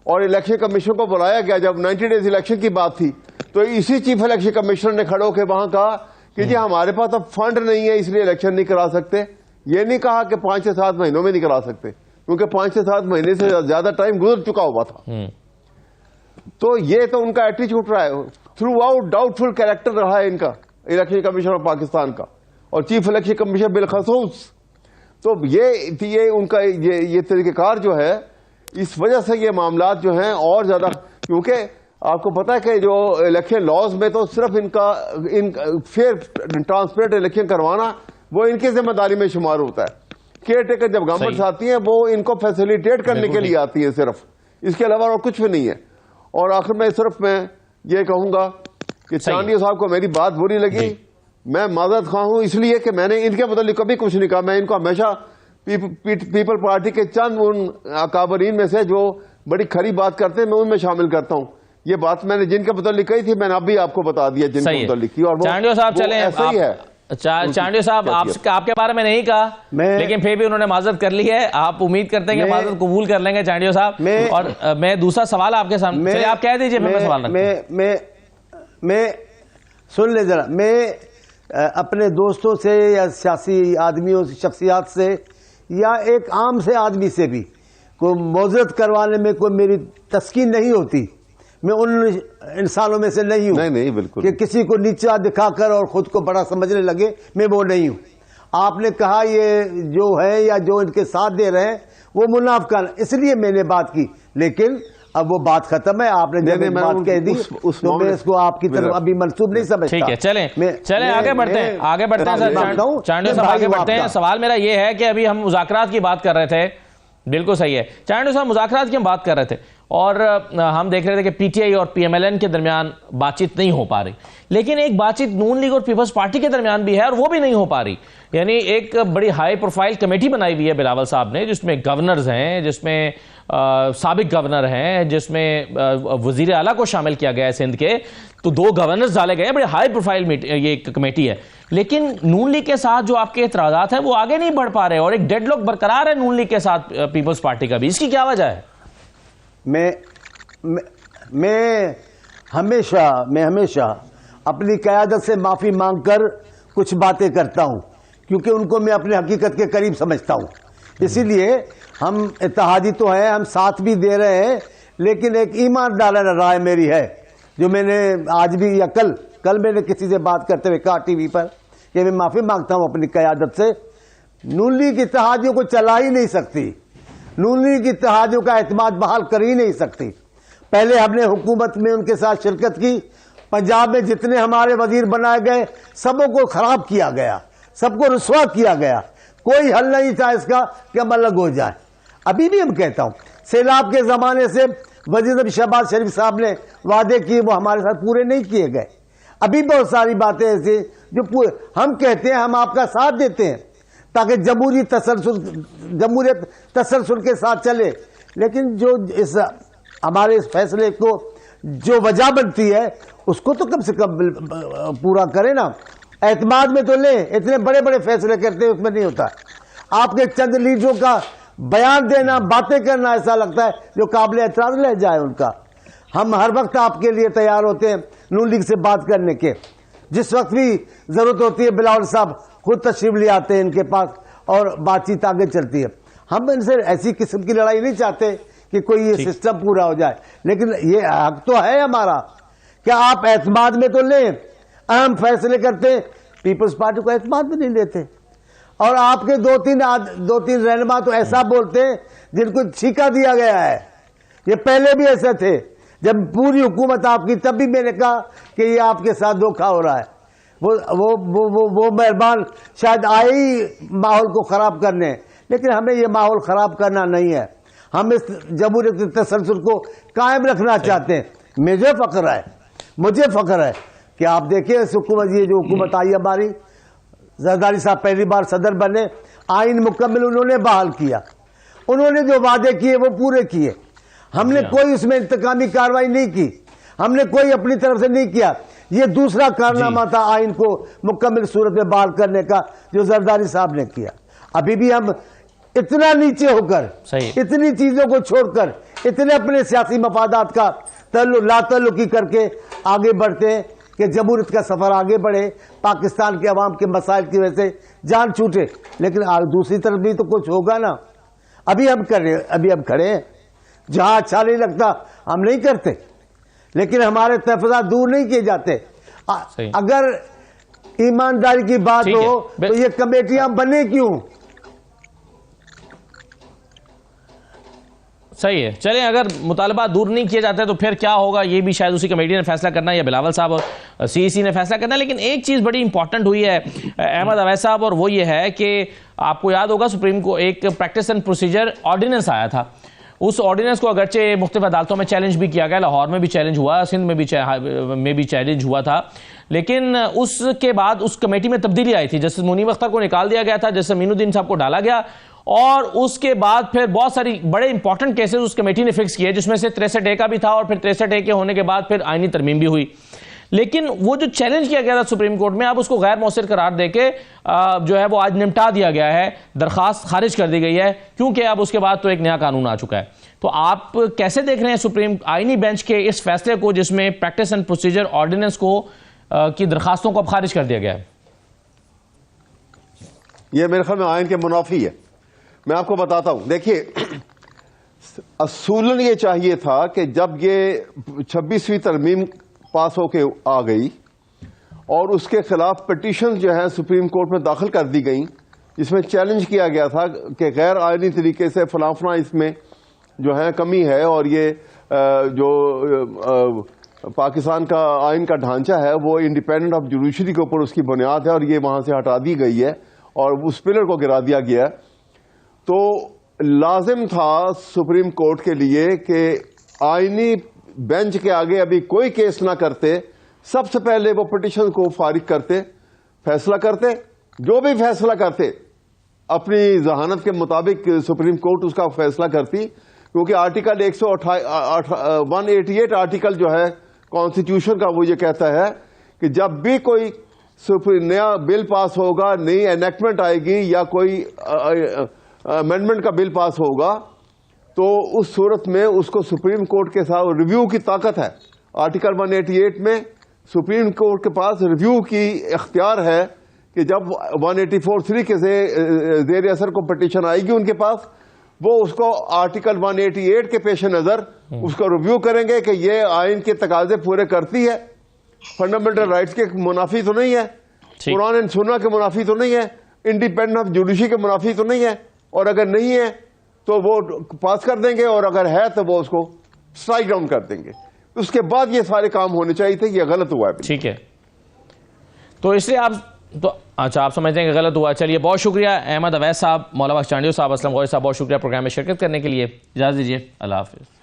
اور الیکشن کمیشن کو بلایا گیا, جب 90 ڈیز الیکشن کی بات تھی تو اسی چیف الیکشن کمشنر نے کھڑے ہو کے وہاں کہا کہ جی ہمارے پاس اب فنڈ نہیں ہے اس لیے الیکشن نہیں کرا سکتے. یہ نہیں کہا کہ 5 سے 7 مہینوں میں نہیں کرا سکتے, کیونکہ 5 سے 7 مہینے سے زیادہ ٹائم گزر چکا ہوا تھا. تو یہ تو ان کا ایٹیچیوڈ رہا ہے, تھرو آؤٹ ڈاؤٹ فل کیریکٹر رہا ہے ان کا الیکشن کمیشن آف پاکستان کا, اور چیف الیکشن کمیشن بالخصوص. تو یہ ان کا یہ طریقہ کار جو ہے, اس وجہ سے یہ معاملات جو ہیں اور زیادہ, کیونکہ آپ کو پتا ہے کہ جو الیکشن لاز میں تو صرف ان فیئر ٹرانسپیرنٹ الیکشن کروانا وہ ان کی ذمہ داری میں شمار ہوتا ہے. کیئر ٹیکر جب گورنمنٹس آتی ہیں وہ ان کو فیسیلیٹیٹ کرنے کے لیے آتی ہیں صرف, اس کے علاوہ اور کچھ بھی نہیں ہے. اور آخر میں صرف میں یہ کہوں گا کہ چانڈیو صاحب کو میری بات بری لگی, میں معذرت خواہ ہوں, اس لیے کہ میں نے ان کے متعلق کبھی کچھ نہیں کہا. میں ان کو ہمیشہ پیپل پارٹی کے چند ان اکابرین میں سے جو بڑی کھری بات کرتے ہیں میں ان میں شامل کرتا ہوں. یہ بات میں نے جن کے متعلق کہی تھی میں نے اب بھی آپ کو بتا دیا جن کے متعلق کی, اور وہ ایسا ہی ہے. چانڈیو صاحب آپ کے بارے میں نہیں کہا لیکن پھر بھی انہوں نے معذرت کر لی ہے. آپ امید کرتے ہیں کہ معذرت قبول کر لیں گے چانڈیو صاحب. اور میں دوسرا سوال آپ کے سامنے, چلیے آپ کہہ دیجئے پھر میں سوال رکھتا ہوں. میں سن لے ذرا, میں اپنے دوستوں سے یا سیاسی آدمیوں سے, شخصیات سے یا ایک عام سے آدمی سے بھی کوئی معذرت کروانے میں کوئی میری تسکین نہیں ہوتی. میں ان انسانوں میں سے نہیں ہوں نہیں بالکل کہ کسی کو نیچا دکھا کر اور خود کو بڑا سمجھنے لگے. میں وہ نہیں ہوں. آپ نے کہا یہ جو ہے یا جو ان کے ساتھ دے رہے ہیں وہ منافقان, اس لیے میں نے بات کی. لیکن اب وہ بات ختم ہے. آپ نے جب بات کہہ دی تو میں اس کو آپ کی طرف ابھی منسوب نہیں سمجھتا. ٹھیک ہے, چلیں آگے بڑھتے ہیں چانڈیو صاحب, آگے بڑھتے ہیں. سوال میرا یہ ہے کہ ابھی ہم مذاکرات کی بات کر رہے تھے. بالکل صحیح ہے چانڈیو صاحب, مذاکرات کی ہم بات کر رہے تھے اور ہم دیکھ رہے تھے کہ پی ٹی آئی اور پی ایم ایل این کے درمیان بات چیت نہیں ہو پا رہی, لیکن ایک بات چیت نون لیگ اور پیپلز پارٹی کے درمیان بھی ہے اور وہ بھی نہیں ہو پا رہی. یعنی ایک بڑی ہائی پروفائل کمیٹی بنائی ہوئی ہے بلاول صاحب نے, جس میں گورنرز ہیں, جس میں سابق گورنر ہیں, جس میں وزیر اعلیٰ کو شامل کیا گیا ہے سندھ کے, تو 2 گورنرز ڈالے گئے ہیں. بڑی ہائی پروفائل یہ ایک کمیٹی ہے, لیکن نون لیگ کے ساتھ جو آپ کے اعتراضات ہیں وہ آگے نہیں بڑھ پا رہے اور ایک ڈیڈ لاک برقرار ہے نون لیگ کے ساتھ پیپلز پارٹی کا بھی. اس کی کیا وجہ ہے؟ میں ہمیشہ اپنی قیادت سے معافی مانگ کر کچھ باتیں کرتا ہوں, کیونکہ ان کو میں اپنے حقیقت کے قریب سمجھتا ہوں. اسی لیے ہم اتحادی تو ہیں, ہم ساتھ بھی دے رہے ہیں, لیکن ایک ایماندارانہ رائے میری ہے جو میں نے آج بھی یا کل میں نے کسی سے بات کرتے ہوئے کہا ٹی وی پر کہ میں معافی مانگتا ہوں اپنی قیادت سے. نون لیگ اتحادیوں کو چلا ہی نہیں سکتی, نون لیگ اتحادیوں کا اعتماد بحال کر ہی نہیں سکتی. پہلے ہم نے حکومت میں ان کے ساتھ شرکت کی, پنجاب میں جتنے ہمارے وزیر بنائے گئے سبوں کو خراب کیا گیا, سب کو رسوا کیا گیا, کوئی حل نہیں تھا اس کا کہ ہم الگ ہو جائیں. ابھی بھی ہم کہتا ہوں, سیلاب کے زمانے سے وزیر شہباز شریف صاحب نے وعدے کیے وہ ہمارے ساتھ پورے نہیں کیے گئے. ابھی بہت ساری باتیں ایسی جو ہم کہتے ہیں ہم آپ کا ساتھ دیتے ہیں تاکہ جمہوریت تسلسل کے ساتھ چلے, لیکن جو ہمارے اس فیصلے کو جو وجہ بنتی ہے اس کو تو کم سے کم پورا کریں نا. اعتماد میں تو لیں, اتنے بڑے بڑے فیصلے کرتے ہیں اس میں نہیں ہوتا. آپ کے چند لیڈروں کا بیان دینا, باتیں کرنا ایسا لگتا ہے جو قابل اعتراض رہ جائے ان کا. ہم ہر وقت آپ کے لیے تیار ہوتے ہیں نون لیگ سے بات کرنے کے. جس وقت بھی ضرورت ہوتی ہے بلاول صاحب خود تشریف لے آتے ہیں ان کے پاس اور بات چیت آگے چلتی ہے. ہم ان سے ایسی قسم کی لڑائی نہیں چاہتے کہ کوئی یہ سسٹم پورا ہو جائے, لیکن یہ حق تو ہے ہمارا کہ آپ اعتماد میں تو لیں, اہم فیصلے کرتے. پیپلز پارٹی کو اعتماد میں نہیں لیتے, اور آپ کے دو تین رہنما تو ایسا بولتے ہیں جن کو چھینکا دیا گیا ہے. یہ پہلے بھی ایسے تھے جب پوری حکومت آپ کی, تب بھی میں نے کہا کہ یہ آپ کے ساتھ دھوکھا ہو رہا ہے. وہ مہربان شاید آئے ہی ماحول کو خراب کرنے, لیکن ہمیں یہ ماحول خراب کرنا نہیں ہے. ہم اس جمہوریت تسلسل کو قائم رکھنا چاہتے ہیں. مجھے فخر ہے کہ آپ دیکھیں اس حکومت, یہ جو حکومت آئی ہماری, زرداری صاحب پہلی بار صدر بنے, آئین مکمل انہوں نے بحال کیا, انہوں نے جو وعدے کیے وہ پورے کیے. ہم نے کوئی اس میں انتقامی کارروائی نہیں کی, ہم نے کوئی اپنی طرف سے نہیں کیا. یہ دوسرا کارنامہ تھا آئین کو مکمل صورت میں بحال کرنے کا جو زرداری صاحب نے کیا. ابھی بھی ہم اتنا نیچے ہو کر, اتنی چیزوں کو چھوڑ کر, اتنے اپنے سیاسی مفادات کا لا تعلقی کر کے آگے بڑھتے ہیں کہ جمہوریت کا سفر آگے بڑھے, پاکستان کے عوام کے مسائل کی وجہ سے جان چھوٹے. لیکن دوسری طرف بھی تو کچھ ہوگا نا. ابھی ہم کھڑے ہیں, جہاں اچھا نہیں لگتا ہم نہیں کرتے, لیکن ہمارے تحفظات دور نہیں کیے جاتے. اگر ایمانداری کی بات ہو تو یہ کمیٹیاں بنے کیوں؟ صحیح ہے, چلیں اگر مطالبات دور نہیں کیے جاتے تو پھر کیا ہوگا, یہ بھی شاید اسی کمیٹی نے فیصلہ کرنا یا بلاول صاحب اور سی ای سی نے فیصلہ کرنا. لیکن ایک چیز بڑی امپورٹنٹ ہوئی ہے احمد اویس صاحب, اور وہ یہ ہے کہ آپ کو یاد ہوگا سپریم کو ایک پریکٹس اینڈ پروسیجر آرڈیننس آیا تھا. اس آرڈیننس کو اگرچہ مختلف عدالتوں میں چیلنج بھی کیا گیا, لاہور میں بھی چیلنج ہوا, سندھ میں بھی چیلنج ہوا تھا, لیکن اس کے بعد اس کمیٹی میں تبدیلی آئی تھی. جسٹس منیب اختر کو نکال دیا گیا تھا, جسٹس امین الدین صاحب کو ڈالا گیا, اور اس کے بعد پھر بہت ساری بڑے امپورٹنٹ کیسز اس کمیٹی نے فکس کیے, جس میں سے 63A کا بھی تھا, اور پھر 63A کے ہونے کے بعد پھر آئینی ترمیم بھی ہوئی. لیکن وہ جو چیلنج کیا گیا تھا سپریم کورٹ میں اب اس کو غیر مؤثر قرار دے کے جو ہے وہ آج نمٹا دیا گیا ہے, درخواست خارج کر دی گئی ہے, کیونکہ اب اس کے بعد تو ایک نیا قانون آ چکا ہے. تو آپ کیسے دیکھ رہے ہیں سپریم آئینی بینچ کے اس فیصلے کو جس میں پریکٹس اینڈ پروسیجر آرڈیننس کی درخواستوں کو اب خارج کر دیا گیا ہے؟ یہ میرے خیال میں آئین کے منافی ہے. میں آپ کو بتاتا ہوں, دیکھیے اصولاً یہ چاہیے تھا کہ جب یہ 26ویں ترمیم پاس ہو کے آ گئی اور اس کے خلاف پٹیشن جو ہیں سپریم کورٹ میں داخل کر دی گئیں, جس میں چیلنج کیا گیا تھا کہ غیر آئینی طریقے سے فلاں فلاں اس میں جو ہے کمی ہے, اور یہ جو پاکستان کا آئین کا ڈھانچہ ہے وہ انڈیپینڈنٹ آف جوڈیشری کے اوپر اس کی بنیاد ہے اور یہ وہاں سے ہٹا دی گئی ہے اور اس پلر کو گرا دیا گیا ہے. تو لازم تھا سپریم کورٹ کے لیے کہ آئینی بینچ کے آگے ابھی کوئی کیس نہ کرتے, سب سے پہلے وہ پٹیشن کو فارغ کرتے, فیصلہ کرتے, جو بھی فیصلہ کرتے اپنی ذہانت کے مطابق سپریم کورٹ اس کا فیصلہ کرتی, کیونکہ آرٹیکل 188 آرٹیکل جو ہے کانسٹیٹیوشن کا وہ یہ کہتا ہے کہ جب بھی کوئی نیا بل پاس ہوگا, نئی انیکٹمنٹ آئے گی یا کوئی امینڈمنٹ کا بل پاس ہوگا تو اس صورت میں اس کو سپریم کورٹ کے ساتھ ریویو کی طاقت ہے. آرٹیکل 188 میں سپریم کورٹ کے پاس ریویو کی اختیار ہے کہ جب 184(3) کے زیر اثر کو پٹیشن آئے گی ان کے پاس, وہ اس کو آرٹیکل 188 کے پیش نظر اس کو ریویو کریں گے کہ یہ آئین کے تقاضے پورے کرتی ہے, فنڈامنٹل رائٹس کے منافی تو نہیں ہے, قرآن و سنت کے منافی تو نہیں ہے, انڈیپینڈنٹ آف جوڈیشری کے منافی تو نہیں ہے, اور اگر نہیں ہے تو وہ پاس کر دیں گے اور اگر ہے تو وہ اس کو اسٹرائک ڈاؤن کر دیں گے. اس کے بعد یہ سارے کام ہونے چاہیے تھے, یہ غلط ہوا ہے. ٹھیک ہے, تو اس لیے اچھا آپ سمجھتے ہیں کہ غلط ہوا. چلیے بہت شکریہ احمد اویس صاحب, مولا بخش چانڈیو صاحب, اسلم غوثی صاحب, بہت شکریہ پروگرام میں شرکت کرنے کے لیے. اجازت دیجیے, اللہ حافظ.